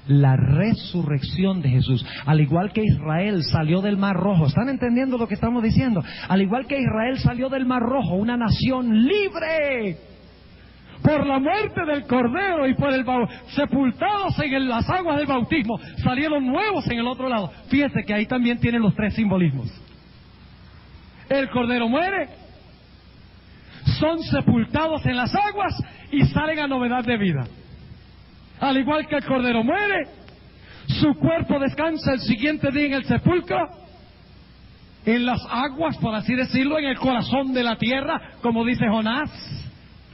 la resurrección de Jesús. Al igual que Israel salió del Mar Rojo. ¿Están entendiendo lo que estamos diciendo? Al igual que Israel salió del Mar Rojo, una nación libre, por la muerte del Cordero y por el sepultados en las aguas del bautismo, salieron nuevos en el otro lado. Fíjense que ahí también tienen los tres simbolismos. El Cordero muere, son sepultados en las aguas y salen a novedad de vida. Al igual que el Cordero muere, su cuerpo descansa el siguiente día en el sepulcro, en las aguas, por así decirlo, en el corazón de la tierra, como dice Jonás,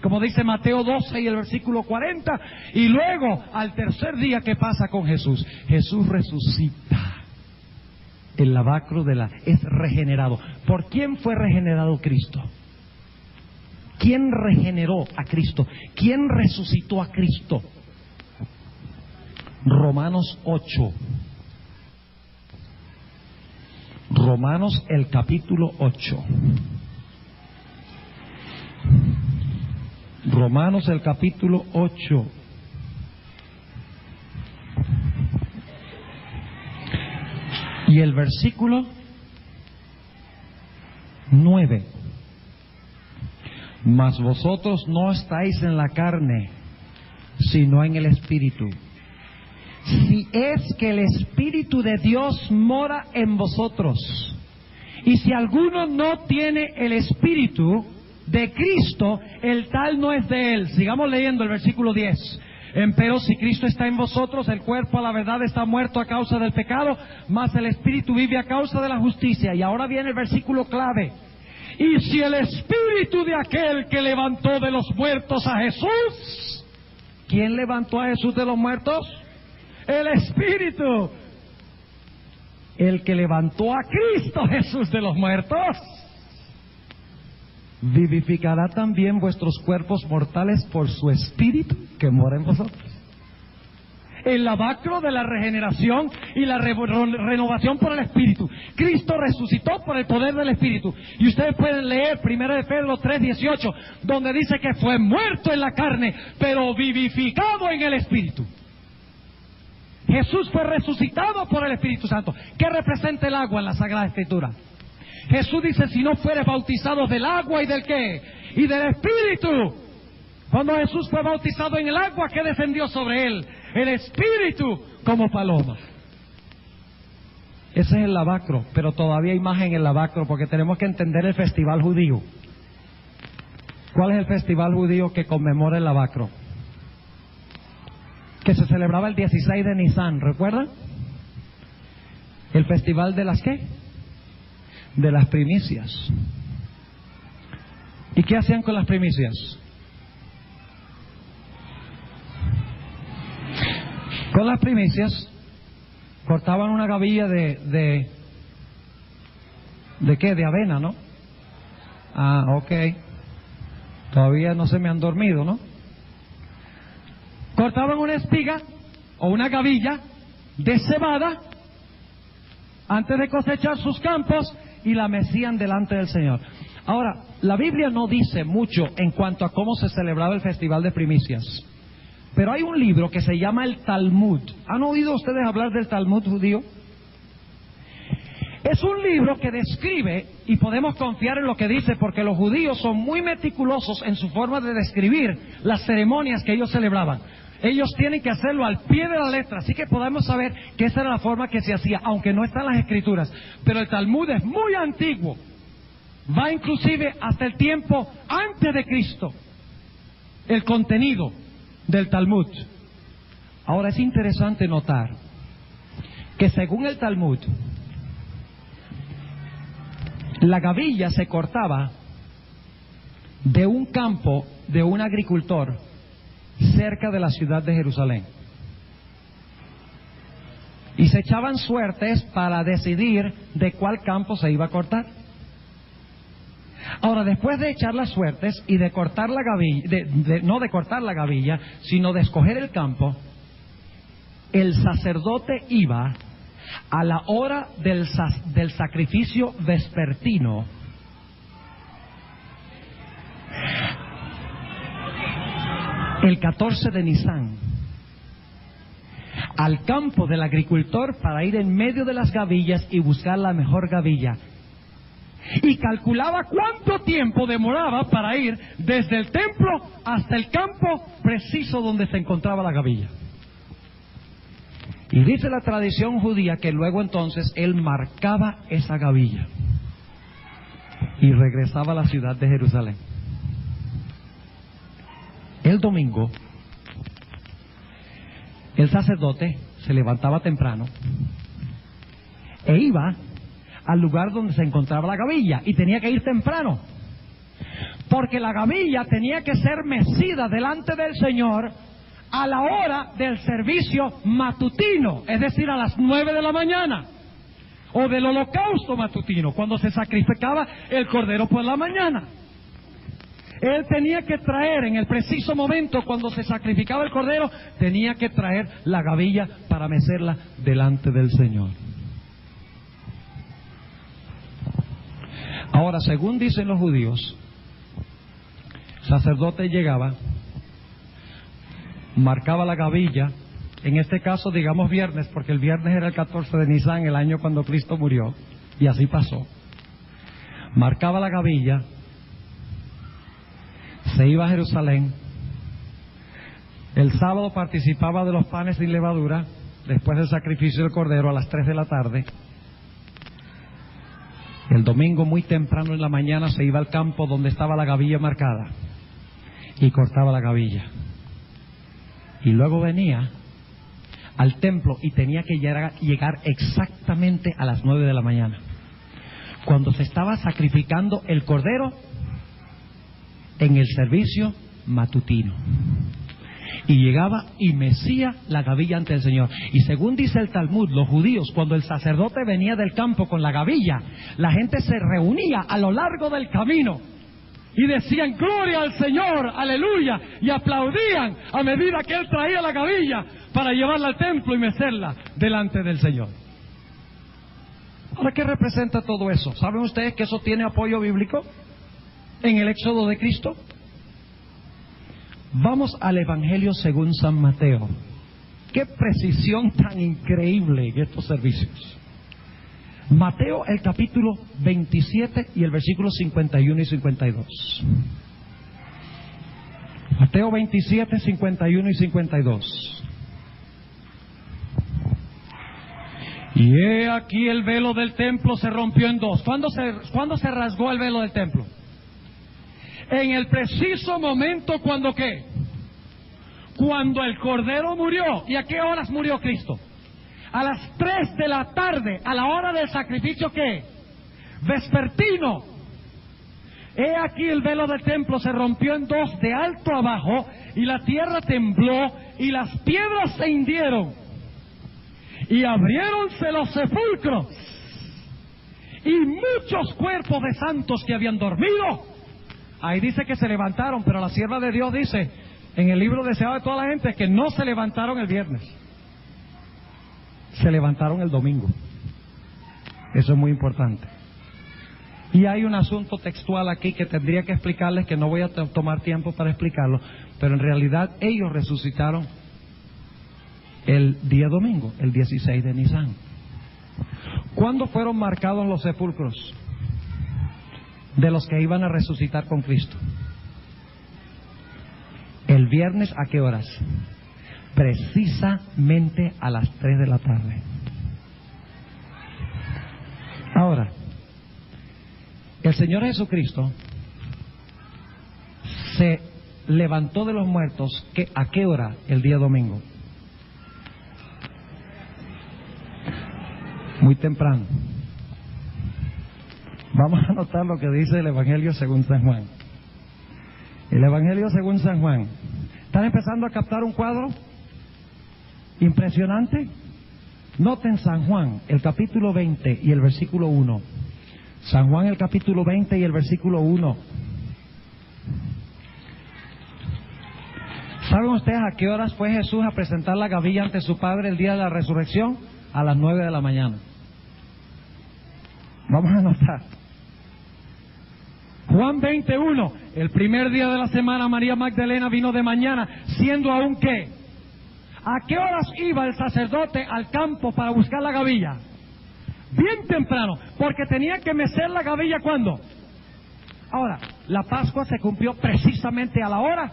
como dice Mateo 12 y el versículo 40, y luego al tercer día, ¿qué pasa con Jesús? Jesús resucita. El lavacro es regenerado. ¿Por quién fue regenerado Cristo? ¿Quién regeneró a Cristo? ¿Quién resucitó a Cristo? Romanos 8. Romanos el capítulo 8. Romanos el capítulo 8. Y el versículo 9. Mas vosotros no estáis en la carne, sino en el Espíritu. Si es que el Espíritu de Dios mora en vosotros. Y si alguno no tiene el Espíritu de Cristo, el tal no es de él. Sigamos leyendo el versículo 10. Empero si Cristo está en vosotros, el cuerpo a la verdad está muerto a causa del pecado, mas el Espíritu vive a causa de la justicia. Y ahora viene el versículo clave. Y si el Espíritu de aquel que levantó de los muertos a Jesús, ¿quién levantó a Jesús de los muertos? El Espíritu. El que levantó a Cristo Jesús de los muertos, vivificará también vuestros cuerpos mortales por su Espíritu que mora en vosotros. El lavacro de la regeneración y la renovación por el Espíritu. Cristo resucitó por el poder del Espíritu. Y ustedes pueden leer 1 de Pedro 3:18, donde dice que fue muerto en la carne, pero vivificado en el Espíritu. Jesús fue resucitado por el Espíritu Santo. ¿Qué representa el agua en la Sagrada Escritura? Jesús dice, si no fueres bautizados del agua y del ¿qué? Y del Espíritu. Cuando Jesús fue bautizado en el agua, ¿qué descendió sobre él? El Espíritu como paloma. Ese es el lavacro, pero todavía hay más en el lavacro, porque tenemos que entender el festival judío. ¿Cuál es el festival judío que conmemora el lavacro? Que se celebraba el 16 de Nisan, ¿recuerdan? El festival de las ¿qué? De las primicias. ¿Y qué hacían con las primicias? Con las primicias cortaban una gavilla ¿de qué? De avena, ¿no? Ah, ok. Todavía no se me han dormido, ¿no? Cortaban una espiga o una gavilla de cebada antes de cosechar sus campos y la mecían delante del Señor. Ahora, la Biblia no dice mucho en cuanto a cómo se celebraba el festival de primicias, pero hay un libro que se llama el Talmud. ¿Han oído ustedes hablar del Talmud judío? Es un libro que describe, y podemos confiar en lo que dice, porque los judíos son muy meticulosos en su forma de describir las ceremonias que ellos celebraban. Ellos tienen que hacerlo al pie de la letra, así que podemos saber que esa era la forma que se hacía, aunque no están las escrituras. Pero el Talmud es muy antiguo, va inclusive hasta el tiempo antes de Cristo, el contenido del Talmud. Ahora es interesante notar que según el Talmud, la gavilla se cortaba de un campo de un agricultor cerca de la ciudad de Jerusalén. Y se echaban suertes para decidir de cuál campo se iba a cortar. Ahora, después de echar las suertes y de cortar la gavilla, no de cortar la gavilla, sino de escoger el campo, el sacerdote iba a la hora del sacrificio vespertino el 14 de Nisan al campo del agricultor para ir en medio de las gavillas y buscar la mejor gavilla. Y calculaba cuánto tiempo demoraba para ir desde el templo hasta el campo preciso donde se encontraba la gavilla. Y dice la tradición judía que luego entonces él marcaba esa gavilla y regresaba a la ciudad de Jerusalén. El domingo, el sacerdote se levantaba temprano e iba al lugar donde se encontraba la gavilla, y tenía que ir temprano, porque la gavilla tenía que ser mecida delante del Señor a la hora del servicio matutino, es decir, a las 9 de la mañana, o del holocausto matutino, cuando se sacrificaba el cordero por la mañana. Él tenía que traer en el preciso momento cuando se sacrificaba el cordero, tenía que traer la gavilla para mecerla delante del Señor. Ahora, según dicen los judíos, el sacerdote llegaba, marcaba la gavilla, en este caso digamos viernes, porque el viernes era el 14 de Nisan, el año cuando Cristo murió, y así pasó. Marcaba la gavilla, se iba a Jerusalén, el sábado participaba de los panes sin levadura, después del sacrificio del cordero a las 3 de la tarde. El domingo muy temprano en la mañana se iba al campo donde estaba la gavilla marcada y cortaba la gavilla. Y luego venía al templo y tenía que llegar exactamente a las 9 de la mañana, cuando se estaba sacrificando el cordero en el servicio matutino. Y llegaba y mecía la gavilla ante el Señor. Y según dice el Talmud, los judíos, cuando el sacerdote venía del campo con la gavilla, la gente se reunía a lo largo del camino y decían gloria al Señor, aleluya, y aplaudían a medida que él traía la gavilla para llevarla al templo y mecerla delante del Señor. Ahora, ¿qué representa todo eso? ¿Saben ustedes que eso tiene apoyo bíblico en el éxodo de Cristo? Vamos al Evangelio según San Mateo. Qué precisión tan increíble en estos servicios. Mateo, el capítulo 27 y el versículo 51 y 52. Mateo 27, 51 y 52. Y he aquí el velo del templo se rompió en dos. ¿Cuándo se rasgó el velo del templo? En el preciso momento cuando ¿qué? Cuando el Cordero murió. ¿Y a qué horas murió Cristo? A las 3 de la tarde, a la hora del sacrificio ¿qué? Vespertino. He aquí el velo del templo se rompió en dos de alto a bajo, y la tierra tembló, y las piedras se hundieron, y abriéronse los sepulcros, y muchos cuerpos de santos que habían dormido. Ahí dice que se levantaron, pero la sierva de Dios dice en el libro deseado de toda la gente que no se levantaron el viernes, se levantaron el domingo. Eso es muy importante. Y hay un asunto textual aquí que tendría que explicarles, que no voy a tomar tiempo para explicarlo, pero en realidad ellos resucitaron el día domingo, el 16 de Nisan. ¿Cuándo fueron marcados los sepulcros de los que iban a resucitar con Cristo? El viernes, ¿a qué horas? Precisamente a las 3 de la tarde. Ahora, el Señor Jesucristo se levantó de los muertos, ¿a qué hora el día domingo? Muy temprano. Vamos a anotar lo que dice el Evangelio según San Juan. El Evangelio según San Juan. ¿Están empezando a captar un cuadro impresionante? Noten San Juan, el capítulo 20 y el versículo 1. San Juan, el capítulo 20 y el versículo 1. ¿Saben ustedes a qué horas fue Jesús a presentar la gavilla ante su Padre el día de la resurrección? A las 9 de la mañana. Vamos a anotar. Juan 21, el primer día de la semana María Magdalena vino de mañana, siendo aún ¿qué? ¿A qué horas iba el sacerdote al campo para buscar la gavilla? Bien temprano, porque tenía que mecer la gavilla, ¿cuándo? Ahora, la Pascua se cumplió precisamente a la hora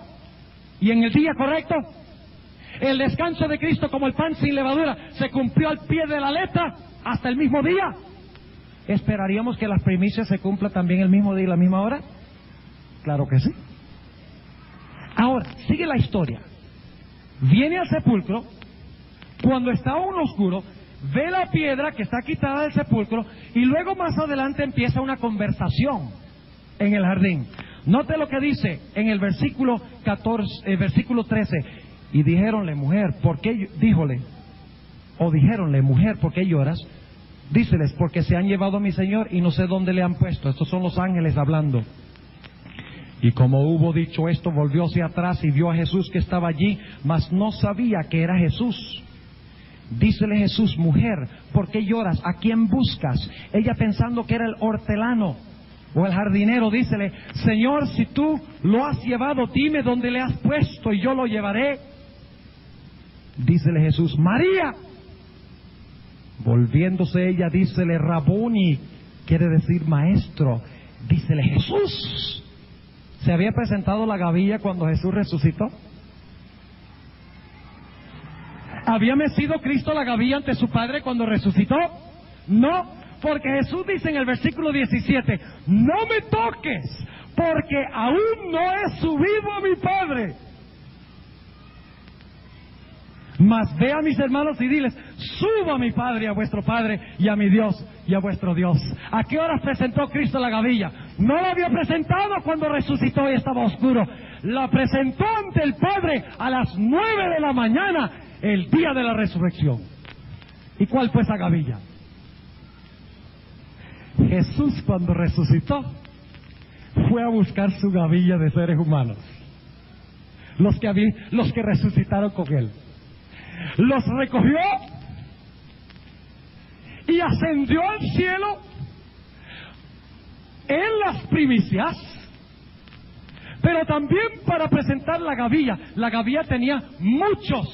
y en el día correcto. El descanso de Cristo como el pan sin levadura se cumplió al pie de la letra hasta el mismo día. ¿Esperaríamos que las primicias se cumplan también el mismo día y la misma hora? Claro que sí. Ahora, sigue la historia. Viene al sepulcro, cuando está aún oscuro, ve la piedra que está quitada del sepulcro y luego más adelante empieza una conversación en el jardín. Note lo que dice en el versículo 14, versículo 13. Y dijéronle, mujer, ¿por qué? Dijéronle, mujer, ¿por qué lloras? Díceles, porque se han llevado a mi Señor y no sé dónde le han puesto. Estos son los ángeles hablando. Y como hubo dicho esto, volvió hacia atrás y vio a Jesús que estaba allí, mas no sabía que era Jesús. Dícele Jesús, mujer, ¿por qué lloras? ¿A quién buscas? Ella pensando que era el hortelano o el jardinero, dícele, Señor, si tú lo has llevado, dime dónde le has puesto y yo lo llevaré. Dícele Jesús, María. Volviéndose ella, dícele, Rabuni, quiere decir maestro. Dícele Jesús. ¿Se había presentado la gavilla cuando Jesús resucitó? ¿Había mecido Cristo la gavilla ante su Padre cuando resucitó? No, porque Jesús dice en el versículo 17, no me toques, porque aún no he subido a mi Padre. Mas ve a mis hermanos y diles, subo a mi Padre y a vuestro Padre y a mi Dios y a vuestro Dios. ¿A qué horas presentó Cristo la gavilla? No la había presentado cuando resucitó y estaba oscuro. La presentó ante el Padre a las 9 de la mañana, el día de la resurrección. ¿Y cuál fue esa gavilla? Jesús, cuando resucitó, fue a buscar su gavilla de seres humanos, los que resucitaron con él. Los recogió y ascendió al cielo en las primicias, pero también para presentar la gavilla. La gavilla tenía muchas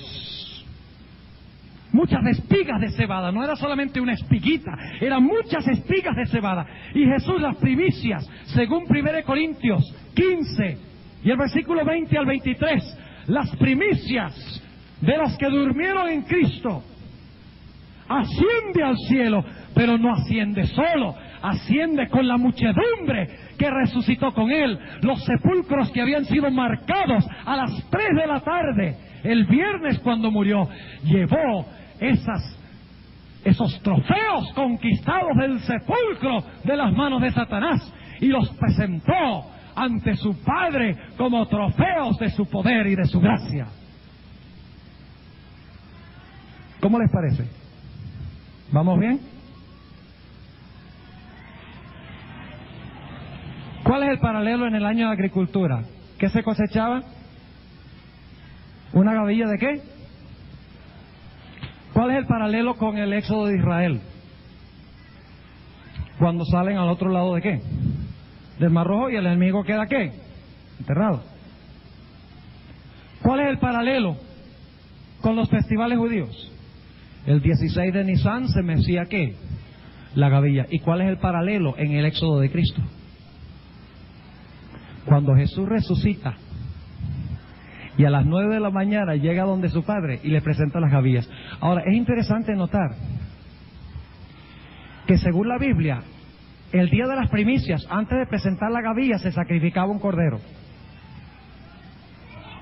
espigas de cebada, no era solamente una espiguita, eran muchas espigas de cebada. Y Jesús, las primicias, según 1 Corintios 15 y el versículo 20 al 23, las primicias de los que durmieron en Cristo, asciende al cielo, pero no asciende solo, asciende con la muchedumbre que resucitó con él. Los sepulcros que habían sido marcados a las 3 de la tarde, el viernes cuando murió, llevó esos trofeos conquistados del sepulcro de las manos de Satanás y los presentó ante su Padre como trofeos de su poder y de su gracia. ¿Cómo les parece? ¿Vamos bien? ¿Cuál es el paralelo en el año de agricultura? ¿Qué se cosechaba? ¿Una gavilla de qué? ¿Cuál es el paralelo con el éxodo de Israel? Cuando salen al otro lado de qué? Del Mar Rojo, y el enemigo queda ¿qué? Enterrado. ¿Cuál es el paralelo con los festivales judíos? El 16 de Nisan se mecía ¿qué? La gavilla. ¿Y cuál es el paralelo en el éxodo de Cristo? Cuando Jesús resucita y a las 9 de la mañana llega donde su Padre y le presenta las gavillas. Ahora, es interesante notar que según la Biblia, el día de las primicias, antes de presentar la gavilla, se sacrificaba un cordero.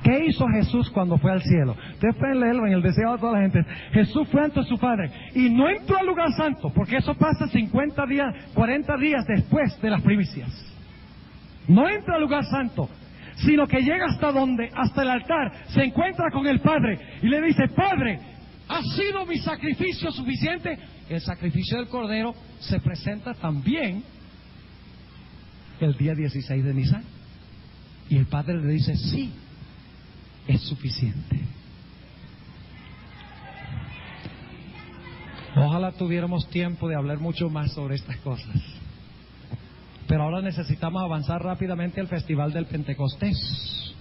¿Qué hizo Jesús cuando fue al cielo? Ustedes pueden leerlo en el deseo de toda la gente. Jesús fue ante su Padre y no entró al lugar santo, porque eso pasa 40 días después de las primicias. No entra al lugar santo, sino que llega hasta el altar, se encuentra con el Padre y le dice, Padre, ¿ha sido mi sacrificio suficiente? El sacrificio del cordero se presenta también el día 16 de Nisan. Y el Padre le dice, sí, es suficiente. Ojalá tuviéramos tiempo de hablar mucho más sobre estas cosas, pero ahora necesitamos avanzar rápidamente al Festival del Pentecostés.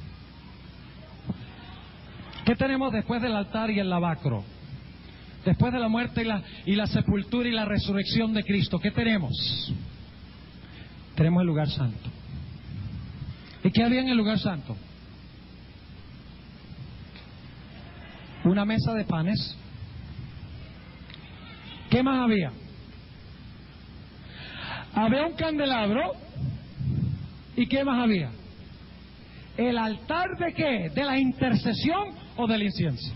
¿Qué tenemos después del altar y el lavacro? Después de la muerte y la sepultura y la resurrección de Cristo, ¿qué tenemos? Tenemos el lugar santo. ¿Y qué había en el lugar santo? Una mesa de panes. ¿Qué más había? Había un candelabro. ¿Y qué más había? ¿El altar de qué? ¿De la intercesión o del incienso?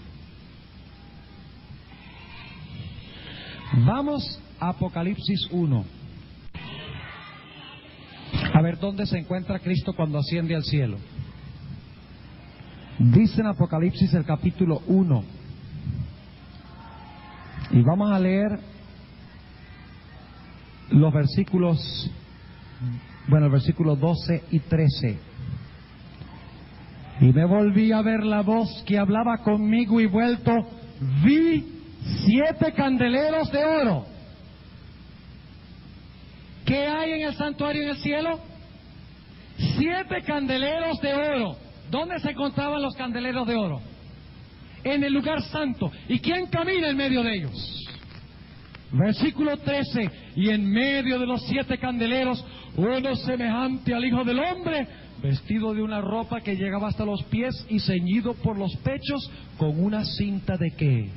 Vamos a Apocalipsis 1. A ver dónde se encuentra Cristo cuando asciende al cielo. Dice en Apocalipsis el capítulo 1. Y vamos a leer los versículos, el versículo 12 y 13. Y me volví a ver la voz que hablaba conmigo y vuelto, vi 7 candeleros de oro. ¿Qué hay en el santuario en el cielo? 7 candeleros de oro. ¿Dónde se encontraban los candeleros de oro? En el lugar santo. ¿Y quién camina en medio de ellos? Versículo 13. Y en medio de los 7 candeleros, uno semejante al Hijo del Hombre, vestido de una ropa que llegaba hasta los pies y ceñido por los pechos con una cinta de ¿qué?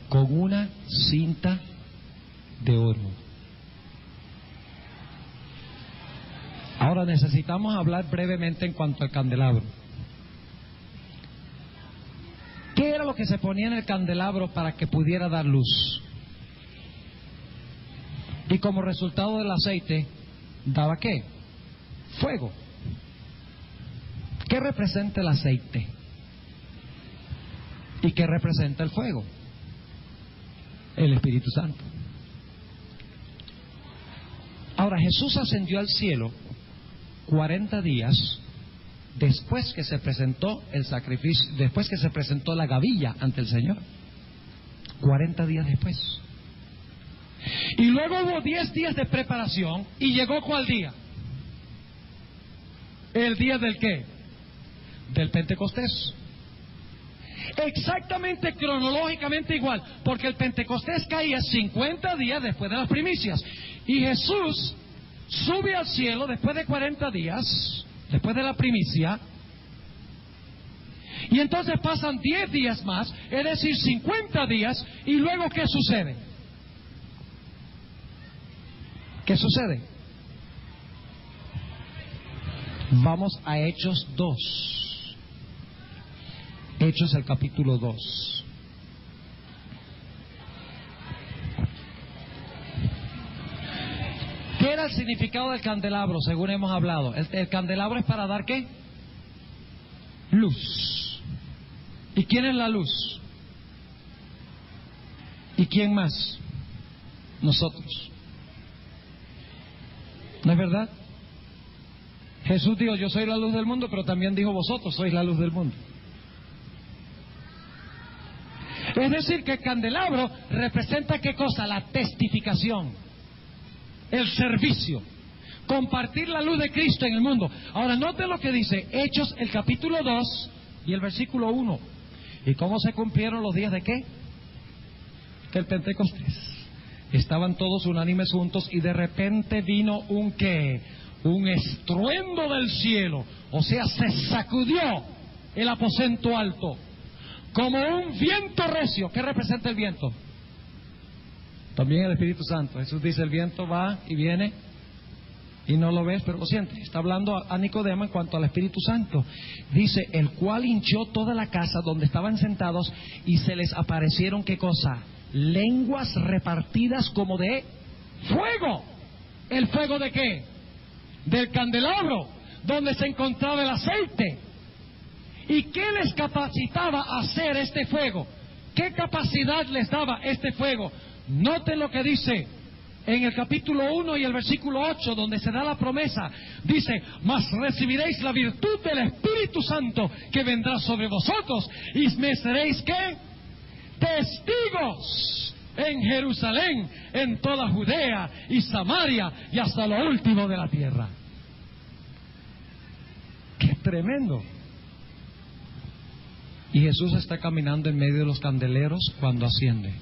Con una cinta de oro. Ahora necesitamos hablar brevemente en cuanto al candelabro. ¿Qué era lo que se ponía en el candelabro para que pudiera dar luz? Y como resultado del aceite, ¿daba qué? Fuego. ¿Qué representa el aceite? ¿Y qué representa el fuego? El Espíritu Santo. Ahora, Jesús ascendió al cielo 40 días después que se presentó el sacrificio, después que se presentó la gavilla ante el Señor. 40 días después. Y luego hubo 10 días de preparación. ¿Y llegó cuál día? ¿El día del qué? Del Pentecostés. Exactamente cronológicamente igual, porque el Pentecostés caía 50 días después de las primicias. Y Jesús sube al cielo después de 40 días, después de la primicia. Y entonces pasan 10 días más, es decir, 50 días. Y luego, ¿qué sucede? ¿Qué sucede? Vamos a Hechos 2. Hechos el capítulo 2. ¿Qué era el significado del candelabro, según hemos hablado? El candelabro es para dar ¿qué? Luz. ¿Y quién es la luz? ¿Y quién más? Nosotros. ¿No es verdad? Jesús dijo, yo soy la luz del mundo, pero también dijo, vosotros sois la luz del mundo. Es decir, que el candelabro representa ¿qué cosa? La testificación, el servicio, compartir la luz de Cristo en el mundo. Ahora, noten lo que dice Hechos, el capítulo 2 y el versículo 1. ¿Y cómo se cumplieron los días de qué? Del Pentecostés. Estaban todos unánimes juntos y de repente vino un ¿qué? Un estruendo del cielo. O sea, se sacudió el aposento alto como un viento recio. ¿Qué representa el viento? También el Espíritu Santo. Jesús dice, el viento va y viene y no lo ves, pero lo sientes. Está hablando a Nicodemo en cuanto al Espíritu Santo. Dice, el cual hinchó toda la casa donde estaban sentados y se les aparecieron ¿qué cosa? Lenguas repartidas como de fuego. ¿El fuego de qué? Del candelabro, donde se encontraba el aceite. ¿Y qué les capacitaba a hacer este fuego? ¿Qué capacidad les daba este fuego? Noten lo que dice en el capítulo 1 y el versículo 8, donde se da la promesa. Dice, mas recibiréis la virtud del Espíritu Santo que vendrá sobre vosotros y me seréis ¿qué? Testigos en Jerusalén, en toda Judea y Samaria y hasta lo último de la tierra. ¡Qué tremendo! Y Jesús está caminando en medio de los candeleros cuando asciende.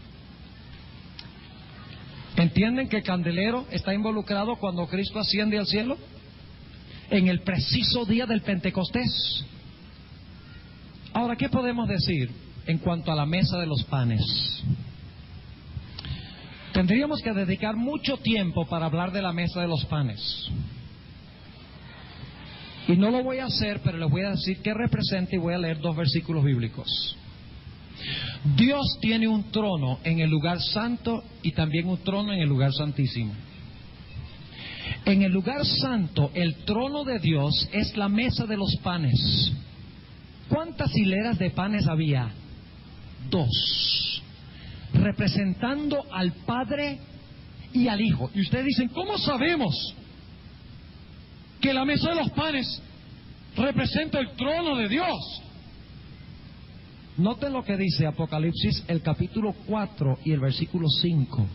¿Entienden que el candelero está involucrado cuando Cristo asciende al cielo? En el preciso día del Pentecostés. Ahora, ¿qué podemos decir en cuanto a la mesa de los panes? Tendríamos que dedicar mucho tiempo para hablar de la mesa de los panes. Y no lo voy a hacer, pero les voy a decir qué representa y voy a leer 2 versículos bíblicos. Dios tiene un trono en el lugar santo y también un trono en el lugar santísimo. En el lugar santo, el trono de Dios es la mesa de los panes. ¿Cuántas hileras de panes había? 2. Representando al Padre y al Hijo. Y ustedes dicen, ¿cómo sabemos que la mesa de los panes representa el trono de Dios? Noten lo que dice Apocalipsis, el capítulo 4 y el versículo 5.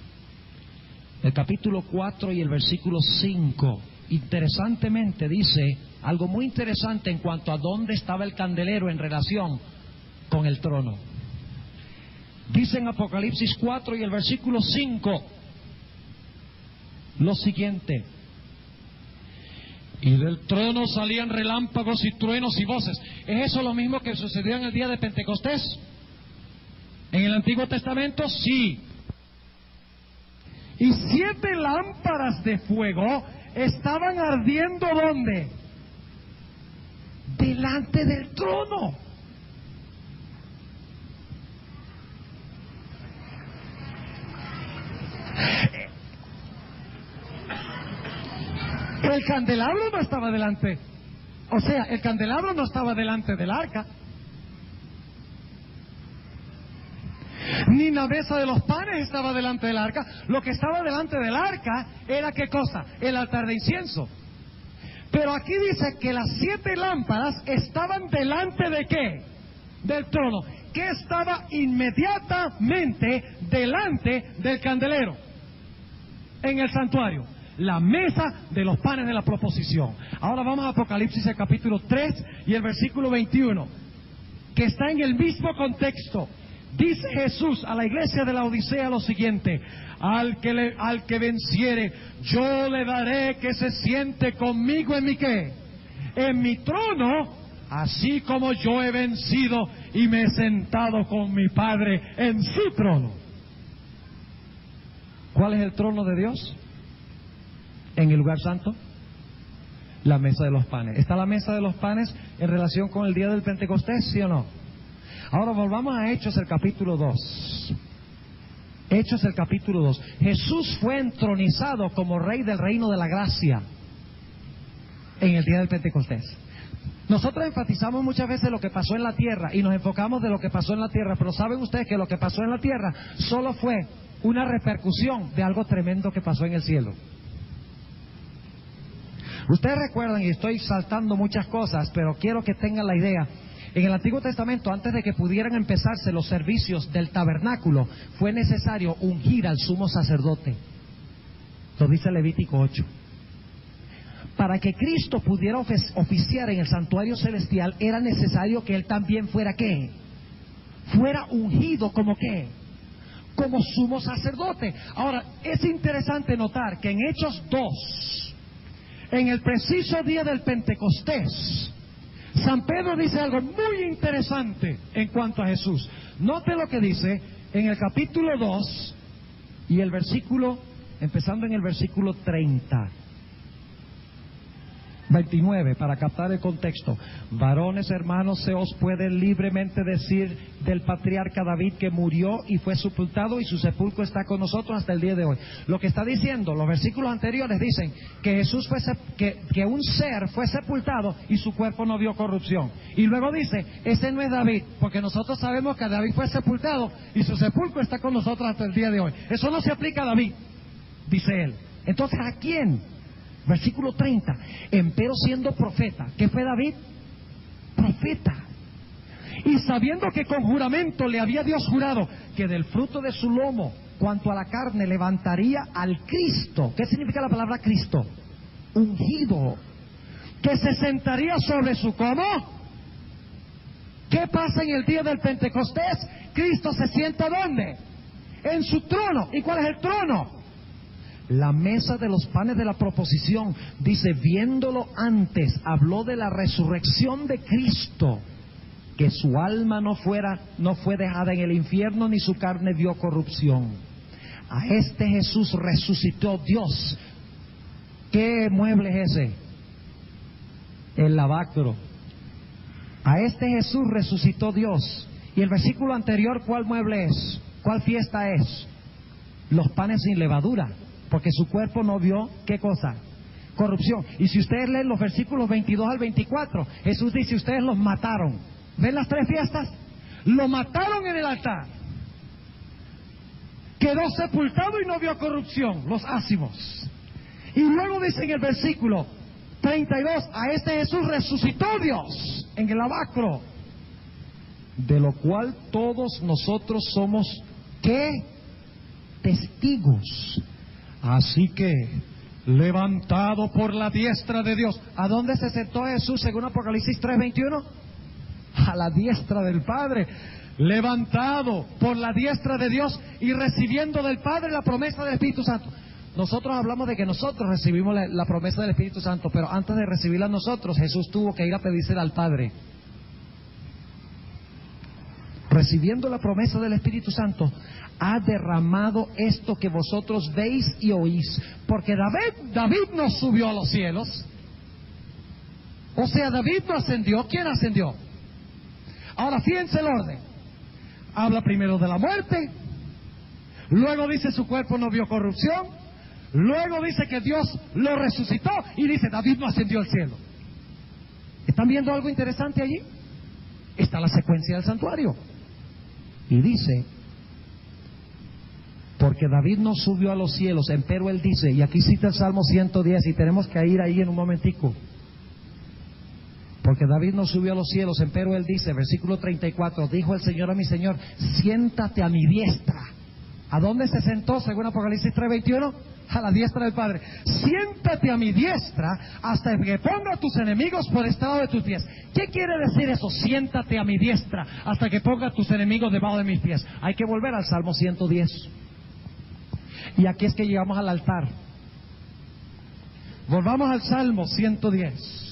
El capítulo 4 y el versículo 5. Interesantemente dice algo muy interesante en cuanto a dónde estaba el candelero en relación con el trono. Dice en Apocalipsis 4 y el versículo 5 lo siguiente: y del trono salían relámpagos y truenos y voces. ¿Es eso lo mismo que sucedió en el día de Pentecostés? ¿En el Antiguo Testamento? Sí. Y 7 lámparas de fuego estaban ardiendo, ¿dónde? Delante del trono. El candelabro no estaba delante, o sea, el candelabro no estaba delante del arca, ni la mesa de los panes estaba delante del arca. Lo que estaba delante del arca era, ¿qué cosa? El altar de incienso. Pero aquí dice que las 7 lámparas estaban delante de ¿qué? Del trono, que estaba inmediatamente delante del candelero en el santuario. La mesa de los panes de la proposición. Ahora vamos a Apocalipsis, el capítulo 3 y el versículo 21, que está en el mismo contexto. Dice Jesús a la iglesia de la Odisea lo siguiente: al que venciere, yo le daré que se siente conmigo en mi ¿qué? En mi trono, así como yo he vencido y me he sentado con mi Padre en su trono. ¿Cuál es el trono de Dios? En el lugar santo, la mesa de los panes. ¿Está la mesa de los panes en relación con el día del Pentecostés, sí o no? Ahora volvamos a Hechos, el capítulo 2. Hechos, el capítulo 2. Jesús fue entronizado como Rey del reino de la gracia en el día del Pentecostés. Nosotros enfatizamos muchas veces lo que pasó en la tierra y nos enfocamos de lo que pasó en la tierra, pero ¿saben ustedes que lo que pasó en la tierra solo fue una repercusión de algo tremendo que pasó en el cielo? Ustedes recuerdan, y estoy saltando muchas cosas, pero quiero que tengan la idea. En el Antiguo Testamento, antes de que pudieran empezarse los servicios del tabernáculo, fue necesario ungir al sumo sacerdote. Lo dice Levítico 8. Para que Cristo pudiera oficiar en el santuario celestial, era necesario que Él también fuera ¿qué? Fuera ungido como ¿qué? Como sumo sacerdote. Ahora, es interesante notar que en Hechos 2, en el preciso día del Pentecostés, San Pedro dice algo muy interesante en cuanto a Jesús. Note lo que dice en el capítulo 2 y el versículo, empezando en el versículo 29, para captar el contexto. Varones, hermanos, se os puede libremente decir del patriarca David, que murió y fue sepultado, y su sepulcro está con nosotros hasta el día de hoy. Lo que está diciendo, los versículos anteriores dicen que Jesús que un ser fue sepultado y su cuerpo no vio corrupción. Y luego dice, ese no es David, porque nosotros sabemos que David fue sepultado y su sepulcro está con nosotros hasta el día de hoy. Eso no se aplica a David, dice él. Entonces, ¿a quién? Versículo 30, empero siendo profeta. ¿Qué fue David? Profeta. Y sabiendo que con juramento le había Dios jurado que del fruto de su lomo, cuanto a la carne, levantaría al Cristo. ¿Qué significa la palabra Cristo? Ungido. Que se sentaría sobre su ¿cómo? ¿Qué pasa en el día del Pentecostés? Cristo se sienta ¿dónde? En su trono. ¿Y cuál es el trono? La mesa de los panes de la proposición. Dice, viéndolo antes, habló de la resurrección de Cristo, que su alma no fue dejada en el infierno, ni su carne vio corrupción. A este Jesús resucitó Dios. ¿Qué mueble es ese? El lavacro. A este Jesús resucitó Dios. Y el versículo anterior, ¿cuál mueble es? ¿Cuál fiesta es? Los panes sin levadura, porque su cuerpo no vio, ¿qué cosa? Corrupción. Y si ustedes leen los versículos 22 al 24, Jesús dice, ustedes los mataron. ¿Ven las tres fiestas? Lo mataron en el altar. Quedó sepultado y no vio corrupción, los ácimos. Y luego dice en el versículo 32, a este Jesús resucitó Dios en el lavacro, de lo cual todos nosotros somos, ¿qué? Testigos. Así que, levantado por la diestra de Dios. ¿A dónde se sentó Jesús según Apocalipsis 3:21? A la diestra del Padre. Levantado por la diestra de Dios y recibiendo del Padre la promesa del Espíritu Santo. Nosotros hablamos de que nosotros recibimos la promesa del Espíritu Santo, pero antes de recibirla nosotros, Jesús tuvo que ir a pedírsela al Padre. Recibiendo la promesa del Espíritu Santo, ha derramado esto que vosotros veis y oís. Porque David no subió a los cielos. O sea, David no ascendió. ¿Quién ascendió? Ahora fíjense el orden. Habla primero de la muerte, luego dice su cuerpo no vio corrupción, luego dice que Dios lo resucitó y dice David no ascendió al cielo. ¿Están viendo algo interesante allí? Está la secuencia del santuario. Y dice, porque David no subió a los cielos, empero él dice, y aquí cita el Salmo 110 y tenemos que ir ahí en un momentico. Porque David no subió a los cielos, empero él dice, versículo 34, dijo el Señor a mi Señor, siéntate a mi diestra. ¿A dónde se sentó según Apocalipsis 3:21? A la diestra del Padre. Siéntate a mi diestra hasta que ponga a tus enemigos por estrado de tus pies. ¿Qué quiere decir eso? Siéntate a mi diestra hasta que ponga a tus enemigos debajo de mis pies. Hay que volver al Salmo 110. Y aquí es que llegamos al altar. Volvamos al Salmo 110.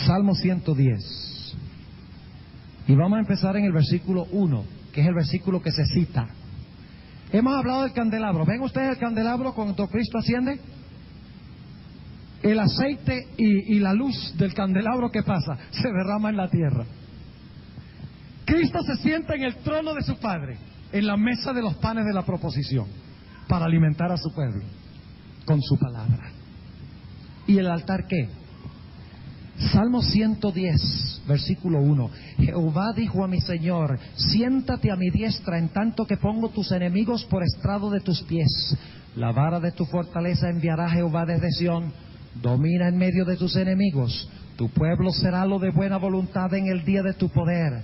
Salmo 110. Y vamos a empezar en el versículo 1, que es el versículo que se cita. Hemos hablado del candelabro. ¿Ven ustedes el candelabro cuando Cristo asciende? El aceite y la luz del candelabro, ¿qué pasa? Se derrama en la tierra. Cristo se sienta en el trono de su Padre, en la mesa de los panes de la proposición, para alimentar a su pueblo con su palabra. ¿Y el altar qué? Salmo 110, versículo 1. Jehová dijo a mi Señor, siéntate a mi diestra en tanto que pongo tus enemigos por estrado de tus pies. La vara de tu fortaleza enviará Jehová desde Sión. Domina en medio de tus enemigos. Tu pueblo será lo de buena voluntad en el día de tu poder.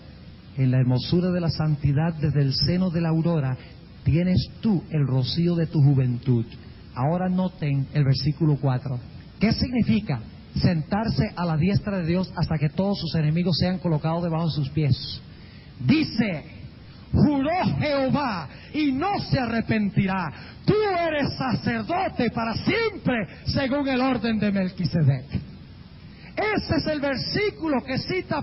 En la hermosura de la santidad desde el seno de la aurora tienes tú el rocío de tu juventud. Ahora noten el versículo 4. ¿Qué significa? Sentarse a la diestra de Dios hasta que todos sus enemigos sean colocados debajo de sus pies. Dice, juró Jehová y no se arrepentirá. Tú eres sacerdote para siempre según el orden de Melquisedec. Ese es el versículo que cita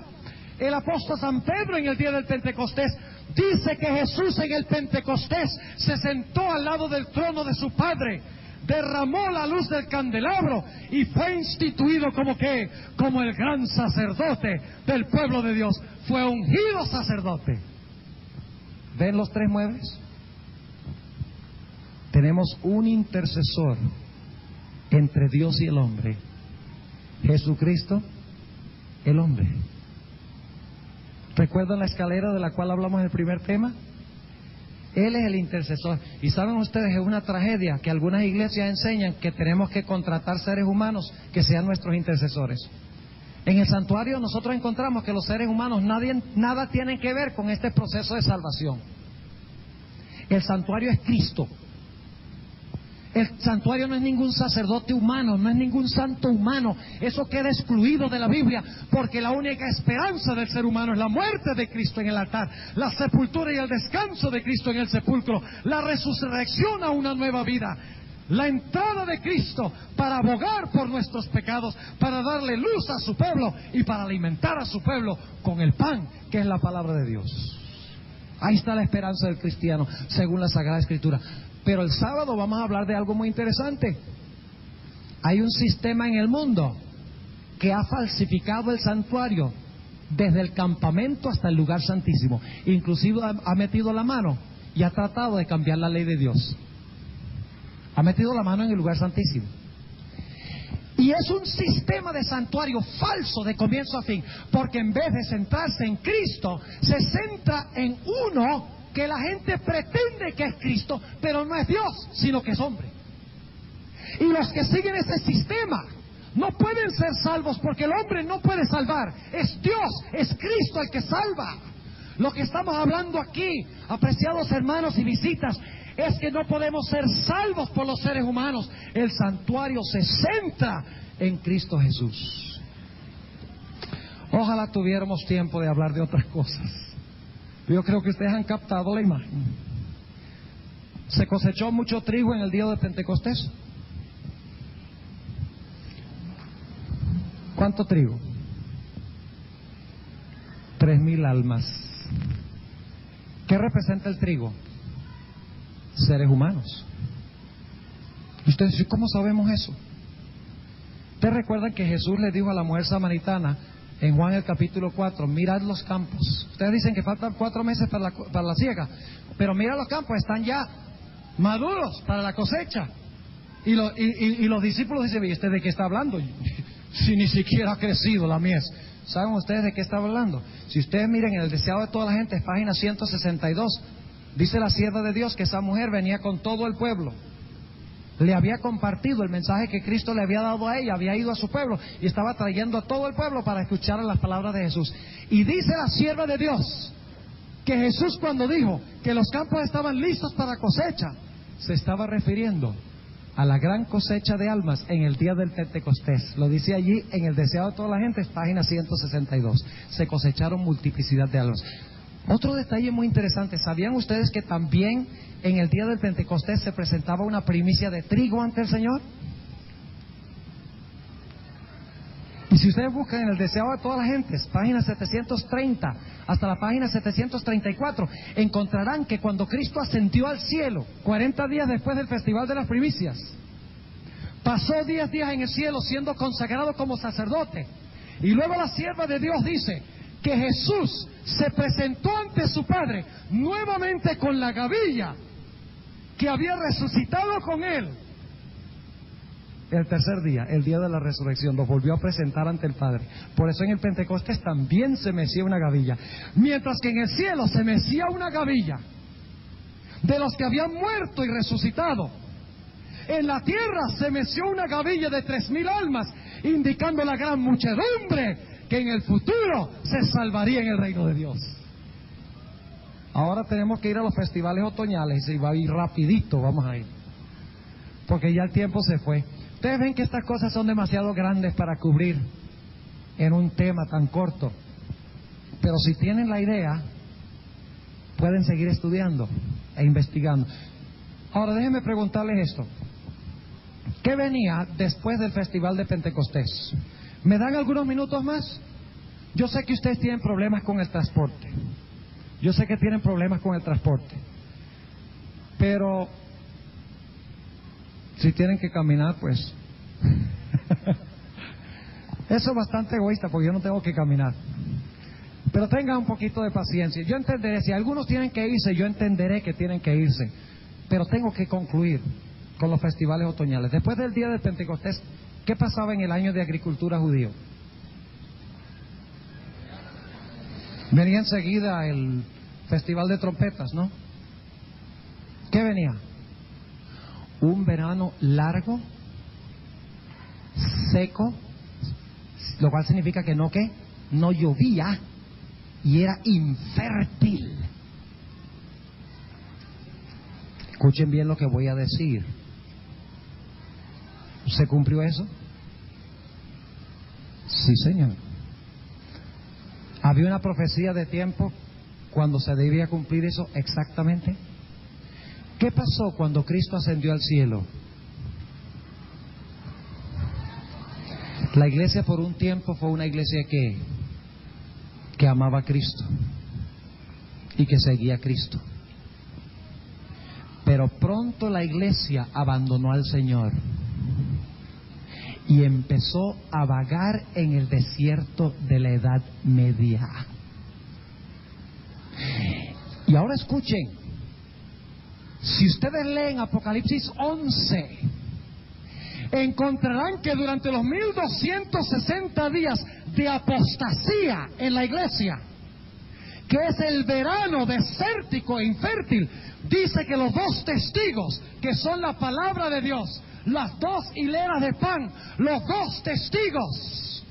el apóstol San Pedro en el día del Pentecostés. Dice que Jesús en el Pentecostés se sentó al lado del trono de su Padre, derramó la luz del candelabro y fue instituido como el gran sacerdote del pueblo de Dios. Fue ungido sacerdote. ¿Ven los tres muebles? Tenemos un intercesor entre Dios y el hombre. Jesucristo, el hombre. ¿Recuerdan la escalera de la cual hablamos en el primer tema? Él es el intercesor. Y saben ustedes, es una tragedia que algunas iglesias enseñan que tenemos que contratar seres humanos que sean nuestros intercesores. En el santuario nosotros encontramos que los seres humanos nada tienen que ver con este proceso de salvación. El santuario es Cristo. El santuario no es ningún sacerdote humano, no es ningún santo humano. Eso queda excluido de la Biblia, porque la única esperanza del ser humano es la muerte de Cristo en el altar, la sepultura y el descanso de Cristo en el sepulcro, la resurrección a una nueva vida, la entrada de Cristo para abogar por nuestros pecados, para darle luz a su pueblo y para alimentar a su pueblo con el pan que es la palabra de Dios. Ahí está la esperanza del cristiano, según la Sagrada Escritura. Pero el sábado vamos a hablar de algo muy interesante. Hay un sistema en el mundo que ha falsificado el santuario desde el campamento hasta el lugar santísimo. Inclusive ha metido la mano y ha tratado de cambiar la ley de Dios. Ha metido la mano en el lugar santísimo. Y es un sistema de santuario falso de comienzo a fin, porque en vez de centrarse en Cristo, se centra en uno que la gente pretende que es Cristo, pero no es Dios, sino que es hombre. Y los que siguen ese sistema no pueden ser salvos, porque el hombre no puede salvar. Es Dios, es Cristo el que salva. Lo que estamos hablando aquí, apreciados hermanos y visitas, es que no podemos ser salvos por los seres humanos. El santuario se centra en Cristo Jesús. Ojalá tuviéramos tiempo de hablar de otras cosas. Yo creo que ustedes han captado la imagen. Se cosechó mucho trigo en el día de Pentecostés. ¿Cuánto trigo? 3,000 almas. ¿Qué representa el trigo? Seres humanos. Y ustedes dicen, ¿cómo sabemos eso? Ustedes recuerdan que Jesús le dijo a la mujer samaritana en Juan el capítulo 4, mirad los campos. Ustedes dicen que faltan 4 meses para la siega, pero mira los campos, están ya maduros para la cosecha. Y los discípulos dicen, ¿y usted de qué está hablando? Si ni siquiera ha crecido la mies. ¿Saben ustedes de qué está hablando? Si ustedes miren en el deseado de toda la gente, es página 162. Dice la sierva de Dios que esa mujer venía con todo el pueblo. Le había compartido el mensaje que Cristo le había dado a ella, había ido a su pueblo y estaba trayendo a todo el pueblo para escuchar las palabras de Jesús. Y dice la sierva de Dios que Jesús, cuando dijo que los campos estaban listos para cosecha, se estaba refiriendo a la gran cosecha de almas en el día del Pentecostés. Lo dice allí en el deseado de toda la gente, es página 162. Se cosecharon multiplicidad de almas. Otro detalle muy interesante, ¿sabían ustedes que también en el día del Pentecostés se presentaba una primicia de trigo ante el Señor? Y si ustedes buscan en el deseado de todas las gentes, página 730 hasta la página 734, encontrarán que cuando Cristo ascendió al cielo, 40 días después del Festival de las Primicias, pasó 10 días en el cielo siendo consagrado como sacerdote. Y luego la sierva de Dios dice que Jesús se presentó ante su Padre nuevamente con la gavilla que había resucitado con él. El tercer día, el día de la resurrección, lo volvió a presentar ante el Padre. Por eso en el Pentecostés también se mecía una gavilla. Mientras que en el cielo se mecía una gavilla de los que habían muerto y resucitado, en la tierra se meció una gavilla de 3,000 almas, indicando la gran muchedumbre que en el futuro se salvaría en el reino de Dios. Ahora tenemos que ir a los festivales otoñales y va a ir rapidito, vamos a ir, porque ya el tiempo se fue. Ustedes ven que estas cosas son demasiado grandes para cubrir en un tema tan corto, pero si tienen la idea, pueden seguir estudiando e investigando. Ahora déjenme preguntarles esto: ¿qué venía después del Festival de Pentecostés? ¿Me dan algunos minutos más? Yo sé que ustedes tienen problemas con el transporte. Yo sé que tienen problemas con el transporte. Pero si tienen que caminar, pues eso es bastante egoísta, porque yo no tengo que caminar. Pero tengan un poquito de paciencia. Yo entenderé, si algunos tienen que irse, yo entenderé que tienen que irse. Pero tengo que concluir con los festivales otoñales. Después del día del Pentecostés, ¿qué pasaba en el año de agricultura judío? Venía enseguida el festival de trompetas, ¿no? ¿Qué venía? Un verano largo, seco, lo cual significa que no llovía y era infértil. Escuchen bien lo que voy a decir. ¿Se cumplió eso? Sí, Señor. ¿Había una profecía de tiempo cuando se debía cumplir eso exactamente? ¿Qué pasó cuando Cristo ascendió al cielo? La iglesia por un tiempo fue una iglesia que amaba a Cristo y que seguía a Cristo. Pero pronto la iglesia abandonó al Señor y empezó a vagar en el desierto de la Edad Media. Y ahora escuchen, si ustedes leen Apocalipsis 11, encontrarán que durante los 1260 días de apostasía en la iglesia, que es el verano desértico e infértil, dice que los dos testigos, que son la palabra de Dios, las dos hileras de pan, los dos testigos,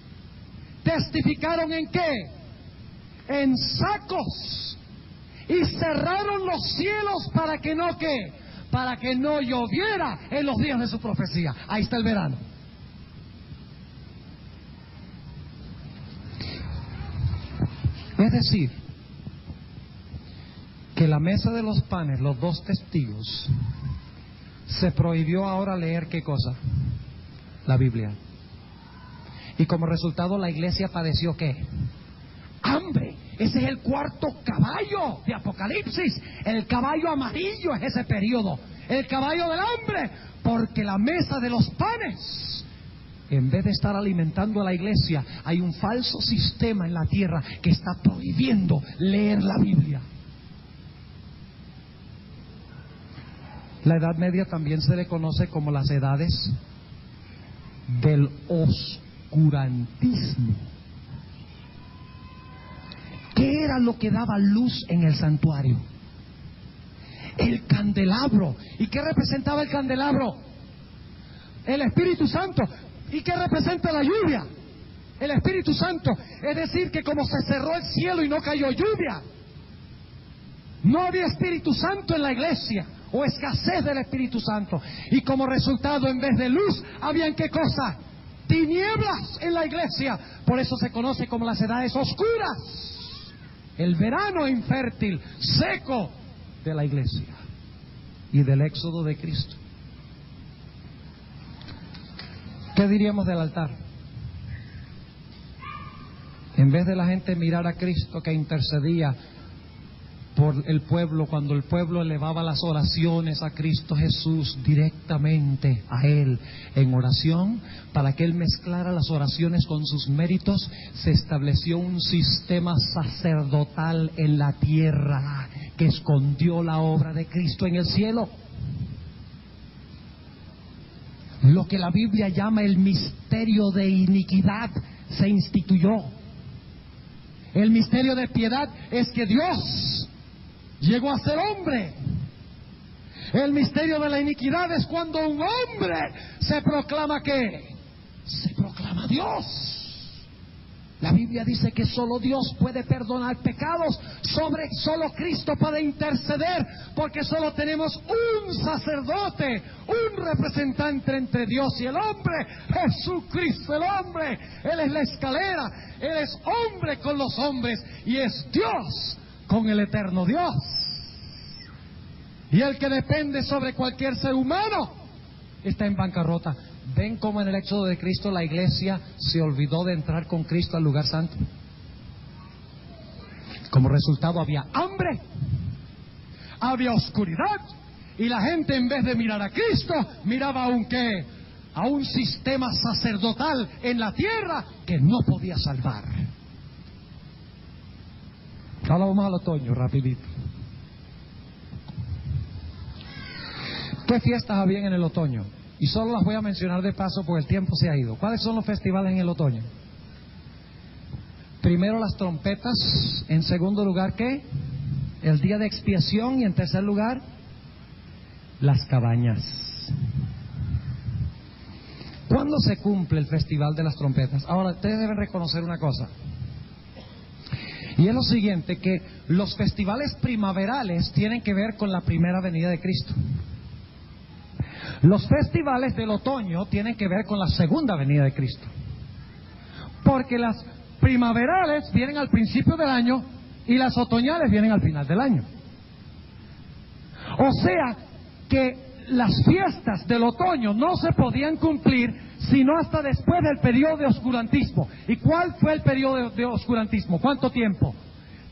testificaron ¿en qué? En sacos, y cerraron los cielos para que no ¿qué? Para que no lloviera en los días de su profecía. Ahí está el verano. Es decir, que la mesa de los panes, los dos testigos, se prohibió ahora leer ¿qué cosa? La Biblia. Y como resultado la iglesia padeció ¿qué? Hambre. Ese es el cuarto caballo de Apocalipsis. El caballo amarillo es ese periodo. El caballo del hambre. Porque la mesa de los panes, en vez de estar alimentando a la iglesia, hay un falso sistema en la tierra que está prohibiendo leer la Biblia. La Edad Media también se le conoce como las edades del oscurantismo. ¿Qué era lo que daba luz en el santuario? El candelabro. ¿Y qué representaba el candelabro? El Espíritu Santo. ¿Y qué representa la lluvia? El Espíritu Santo. Es decir, que como se cerró el cielo y no cayó lluvia, no había Espíritu Santo en la iglesia, o escasez del Espíritu Santo. Y como resultado, en vez de luz, habían ¿qué cosa? Tinieblas en la iglesia. Por eso se conoce como las edades oscuras. El verano infértil, seco de la iglesia y del éxodo de Cristo. ¿Qué diríamos del altar? En vez de la gente mirar a Cristo que intercedía por el pueblo, cuando el pueblo elevaba las oraciones a Cristo Jesús directamente a Él en oración, para que Él mezclara las oraciones con sus méritos, se estableció un sistema sacerdotal en la tierra que escondió la obra de Cristo en el cielo. Lo que la Biblia llama el misterio de iniquidad se instituyó. El misterio de piedad es que Dios llegó a ser hombre. El misterio de la iniquidad es cuando un hombre se proclama ¿qué? Se proclama Dios. La Biblia dice que solo Dios puede perdonar pecados, solo Cristo puede interceder, porque solo tenemos un sacerdote, un representante entre Dios y el hombre, Jesucristo el hombre. Él es la escalera, Él es hombre con los hombres y es Dios con el eterno Dios. Y el que depende sobre cualquier ser humano está en bancarrota. ¿Ven cómo en el éxodo de Cristo la iglesia se olvidó de entrar con Cristo al lugar santo? Como resultado había hambre, había oscuridad, y la gente en vez de mirar a Cristo miraba a un sistema sacerdotal en la tierra que no podía salvar. Ahora vamos al otoño, rapidito. ¿Qué fiestas había en el otoño? Y solo las voy a mencionar de paso porque el tiempo se ha ido. ¿Cuáles son los festivales en el otoño? Primero las trompetas. En segundo lugar, ¿qué? El día de expiación. Y en tercer lugar, las cabañas. ¿Cuándo se cumple el festival de las trompetas? Ahora, ustedes deben reconocer una cosa. Y es lo siguiente, que los festivales primaverales tienen que ver con la primera venida de Cristo. Los festivales del otoño tienen que ver con la segunda venida de Cristo. Porque las primaverales vienen al principio del año y las otoñales vienen al final del año. O sea que las fiestas del otoño no se podían cumplir sino hasta después del periodo de oscurantismo. ¿Y cuál fue el periodo de oscurantismo? ¿Cuánto tiempo?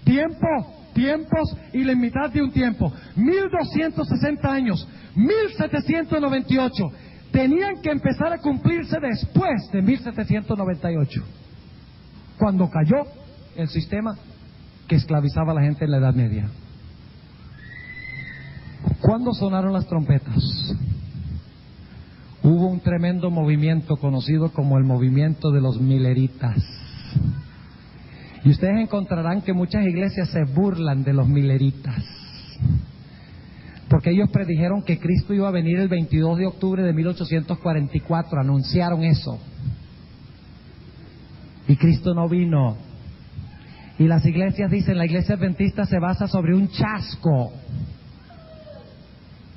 Tiempos y la mitad de un tiempo. 1260 años, 1798. Tenían que empezar a cumplirse después de 1798, cuando cayó el sistema que esclavizaba a la gente en la Edad Media. ¿Cuándo sonaron las trompetas? Hubo un tremendo movimiento conocido como el movimiento de los mileritas. Y ustedes encontrarán que muchas iglesias se burlan de los mileritas, porque ellos predijeron que Cristo iba a venir el 22 de octubre de 1844, anunciaron eso. Y Cristo no vino. Y las iglesias dicen, la iglesia adventista se basa sobre un chasco.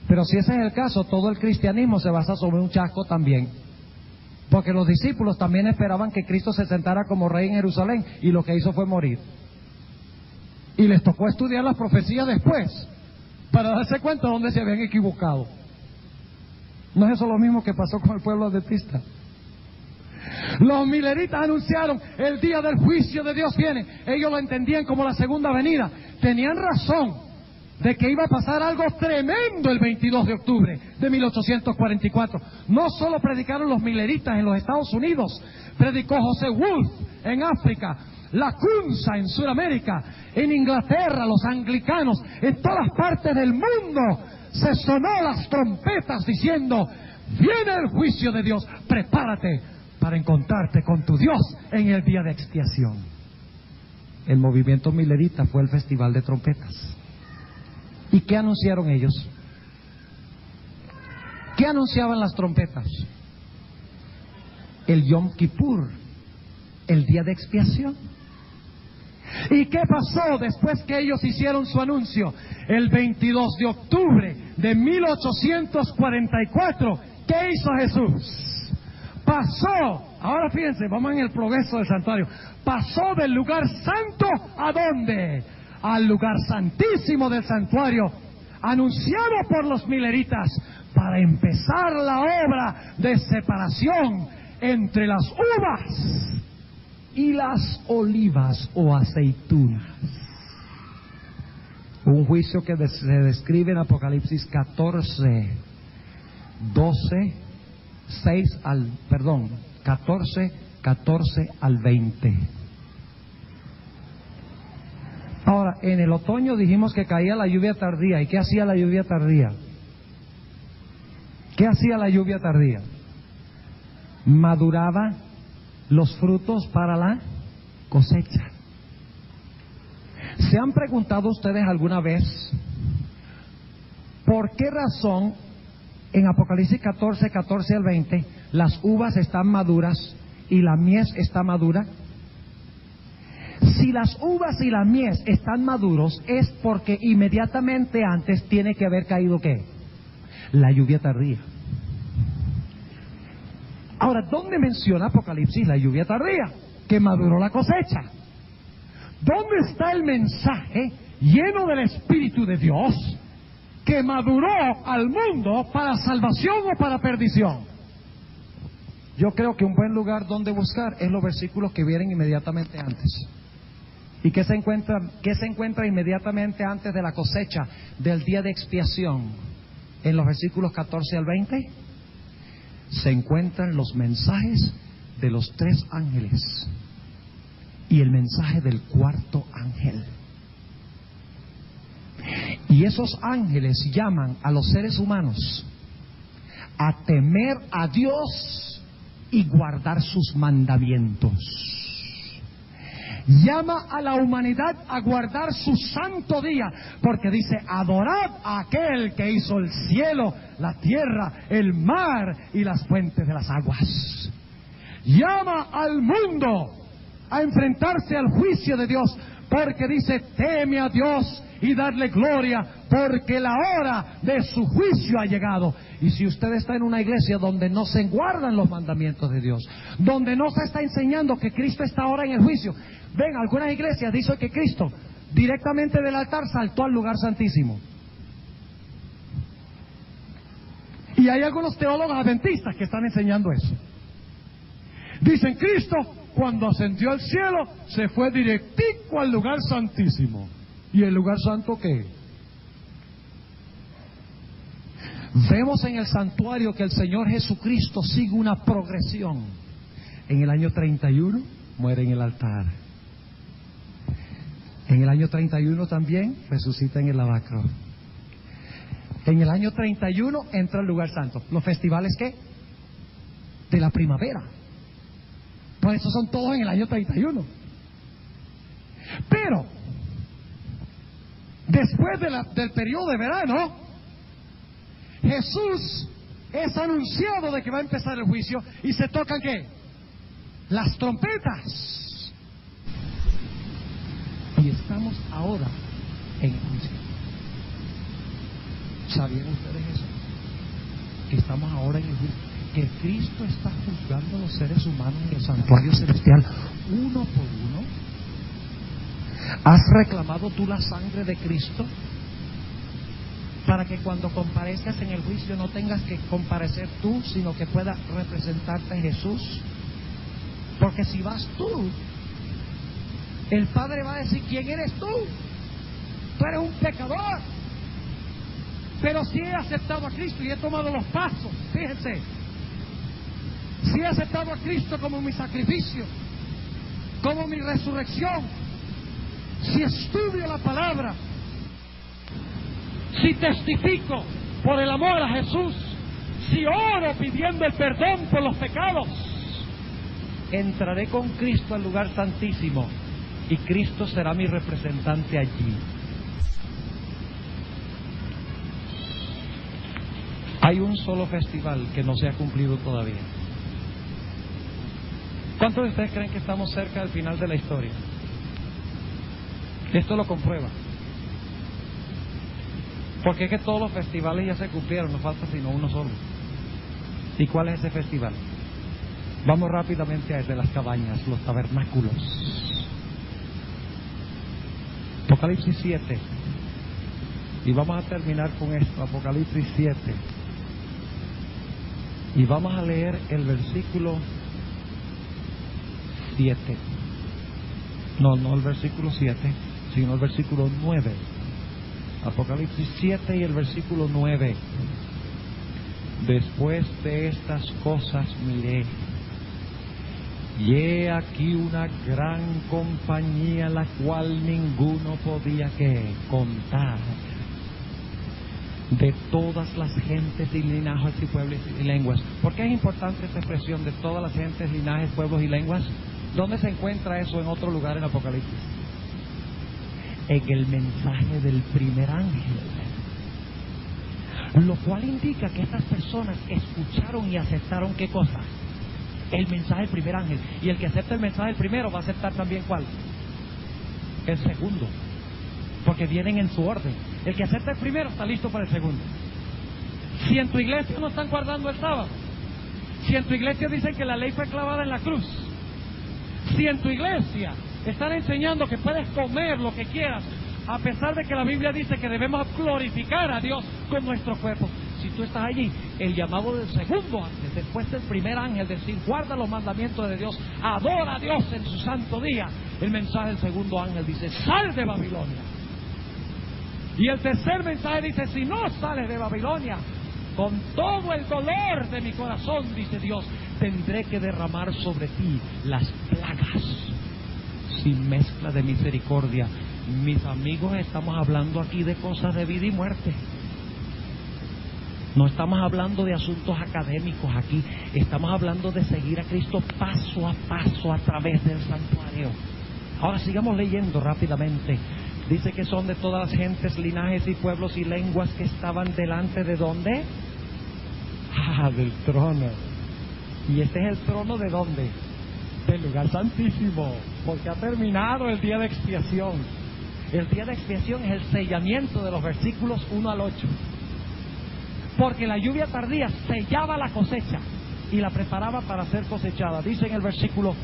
Pero si ese es el caso, todo el cristianismo se basa sobre un chasco también. Porque los discípulos también esperaban que Cristo se sentara como rey en Jerusalén, y lo que hizo fue morir. Y les tocó estudiar las profecías después, para darse cuenta de dónde se habían equivocado. ¿No es eso lo mismo que pasó con el pueblo adventista? Los mileritas anunciaron, el día del juicio de Dios viene. Ellos lo entendían como la segunda venida. Tenían razón de que iba a pasar algo tremendo el 22 de octubre de 1844. No solo predicaron los mileritas en los Estados Unidos, predicó José Wolf en África, Lacunza en Sudamérica, en Inglaterra, los anglicanos, en todas partes del mundo se sonó las trompetas diciendo, viene el juicio de Dios, prepárate para encontrarte con tu Dios en el día de expiación. El movimiento milerita fue el festival de trompetas. ¿Y qué anunciaron ellos? ¿Qué anunciaban las trompetas? El Yom Kippur, el día de expiación. ¿Y qué pasó después que ellos hicieron su anuncio? El 22 de octubre de 1844, ¿qué hizo Jesús? Pasó, ahora fíjense, vamos en el progreso del santuario, pasó del lugar santo, ¿a dónde? Al lugar santísimo del santuario, anunciado por los mileritas, para empezar la obra de separación entre las uvas y las olivas o aceitunas. Un juicio que se describe en Apocalipsis 14, 14 al 20. Ahora, en el otoño dijimos que caía la lluvia tardía. ¿Y qué hacía la lluvia tardía? ¿Qué hacía la lluvia tardía? Maduraba los frutos para la cosecha. ¿Se han preguntado ustedes alguna vez por qué razón en Apocalipsis 14 al 20 las uvas están maduras y la mies está madura? Si las uvas y la mies están maduros, es porque inmediatamente antes tiene que haber caído ¿qué? La lluvia tardía. Ahora, ¿dónde menciona Apocalipsis la lluvia tardía? Que maduró la cosecha. ¿Dónde está el mensaje lleno del Espíritu de Dios que maduró al mundo para salvación o para perdición? Yo creo que un buen lugar donde buscar es los versículos que vienen inmediatamente antes. ¿Y qué se encuentra inmediatamente antes de la cosecha del día de expiación? En los versículos 14 al 20 se encuentran los mensajes de los 3 ángeles y el mensaje del 4º ángel. Y esos ángeles llaman a los seres humanos a temer a Dios y guardar sus mandamientos. Llama a la humanidad a guardar su santo día, porque dice, adorad a aquel que hizo el cielo, la tierra, el mar y las fuentes de las aguas. Llama al mundo a enfrentarse al juicio de Dios, porque dice, teme a Dios y darle gloria, porque la hora de su juicio ha llegado. Y si usted está en una iglesia donde no se guardan los mandamientos de Dios, donde no se está enseñando que Cristo está ahora en el juicio, ven, algunas iglesias dicen que Cristo directamente del altar saltó al lugar santísimo. Y hay algunos teólogos adventistas que están enseñando eso. Dicen, Cristo, cuando ascendió al cielo, se fue directico al lugar santísimo. ¿Y el lugar santo qué? Vemos en el santuario que el Señor Jesucristo sigue una progresión. En el año 31 muere en el altar. En el año 31 también resucita en el lavacro. En el año 31 entra al lugar santo. ¿Los festivales qué? De la primavera. Por eso son todos en el año 31. Pero, después del periodo de verano, Jesús es anunciado de que va a empezar el juicio y se tocan ¿qué? Las trompetas. Y estamos ahora en el juicio. ¿Sabían ustedes eso? Que estamos ahora en el juicio. Que Cristo está juzgando a los seres humanos en el santuario celestial uno por uno. ¿Has reclamado tú la sangre de Cristo? Para que cuando comparezcas en el juicio no tengas que comparecer tú, sino que pueda representarte Jesús. Porque si vas tú, el Padre va a decir, ¿quién eres tú? Tú eres un pecador. Pero si he aceptado a Cristo y he tomado los pasos, fíjense, si he aceptado a Cristo como mi sacrificio, como mi resurrección, si estudio la palabra, si testifico por el amor a Jesús, si oro pidiendo el perdón por los pecados, entraré con Cristo al lugar santísimo y Cristo será mi representante allí. Hay un solo festival que no se ha cumplido todavía. ¿Cuántos de ustedes creen que estamos cerca del final de la historia? Esto lo comprueba. Porque es que todos los festivales ya se cumplieron, no falta sino uno solo. ¿Y cuál es ese festival? Vamos rápidamente a el de las cabañas, los tabernáculos. Apocalipsis 7. Y vamos a terminar con esto, Apocalipsis 7. Y vamos a leer el versículo 7. No el versículo 7, sino el versículo 9. Apocalipsis 7 y el versículo 9. Después de estas cosas miré, y he aquí una gran compañía, la cual ninguno podía contar, de todas las gentes y linajes y pueblos y lenguas. ¿Por qué es importante esta expresión de todas las gentes, linajes, pueblos y lenguas? ¿Dónde se encuentra eso en otro lugar en Apocalipsis? En el mensaje del primer ángel. Lo cual indica que estas personas escucharon y aceptaron ¿qué cosa? El mensaje del primer ángel. Y el que acepta el mensaje del primero va a aceptar también ¿cuál? El segundo. Porque vienen en su orden. El que acepta el primero está listo para el segundo. Si en tu iglesia no están guardando el sábado, si en tu iglesia dicen que la ley fue clavada en la cruz, si en tu iglesia están enseñando que puedes comer lo que quieras, a pesar de que la Biblia dice que debemos glorificar a Dios con nuestro cuerpo, si tú estás allí, el llamado del segundo ángel, después del primer ángel, decir, guarda los mandamientos de Dios, adora a Dios en su santo día, el mensaje del segundo ángel dice, sal de Babilonia. Y el tercer mensaje dice, si no sales de Babilonia, con todo el dolor de mi corazón, dice Dios, tendré que derramar sobre ti las plagas sin mezcla de misericordia. Mis amigos, estamos hablando aquí de cosas de vida y muerte. No estamos hablando de asuntos académicos aquí. Estamos hablando de seguir a Cristo paso a paso a través del santuario. Ahora sigamos leyendo rápidamente. Dice que son de todas las gentes, linajes y pueblos y lenguas que estaban delante de ¿dónde? Del trono. ¿Y este es el trono de dónde? Del lugar santísimo, porque ha terminado el día de expiación. El día de expiación es el sellamiento de los versículos 1 al 8. Porque la lluvia tardía sellaba la cosecha y la preparaba para ser cosechada. Dice en el versículo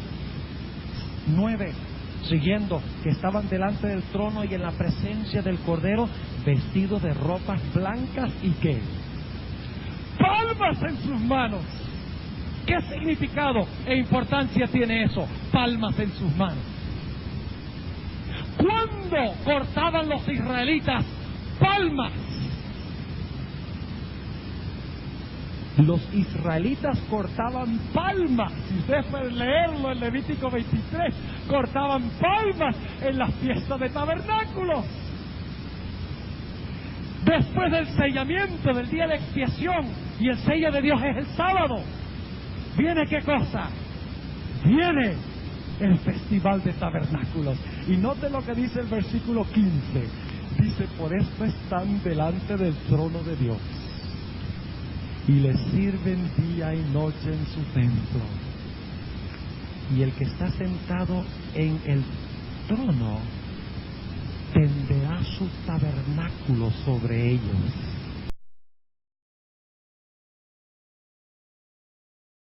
9, siguiendo, que estaban delante del trono y en la presencia del Cordero, vestidos de ropas blancas y ¿qué? Palmas en sus manos. ¿Qué significado e importancia tiene eso? Palmas en sus manos. ¿Cuándo cortaban los israelitas palmas? Los israelitas cortaban palmas. Si ustedes pueden leerlo en Levítico 23, cortaban palmas en las fiestas de tabernáculos. Después del sellamiento del día de expiación, y el sello de Dios es el sábado, ¿viene qué cosa? Viene el festival de tabernáculos. Y note lo que dice el versículo 15. Dice, por esto están delante del trono de Dios y le sirven día y noche en su templo. Y el que está sentado en el trono tenderá su tabernáculo sobre ellos.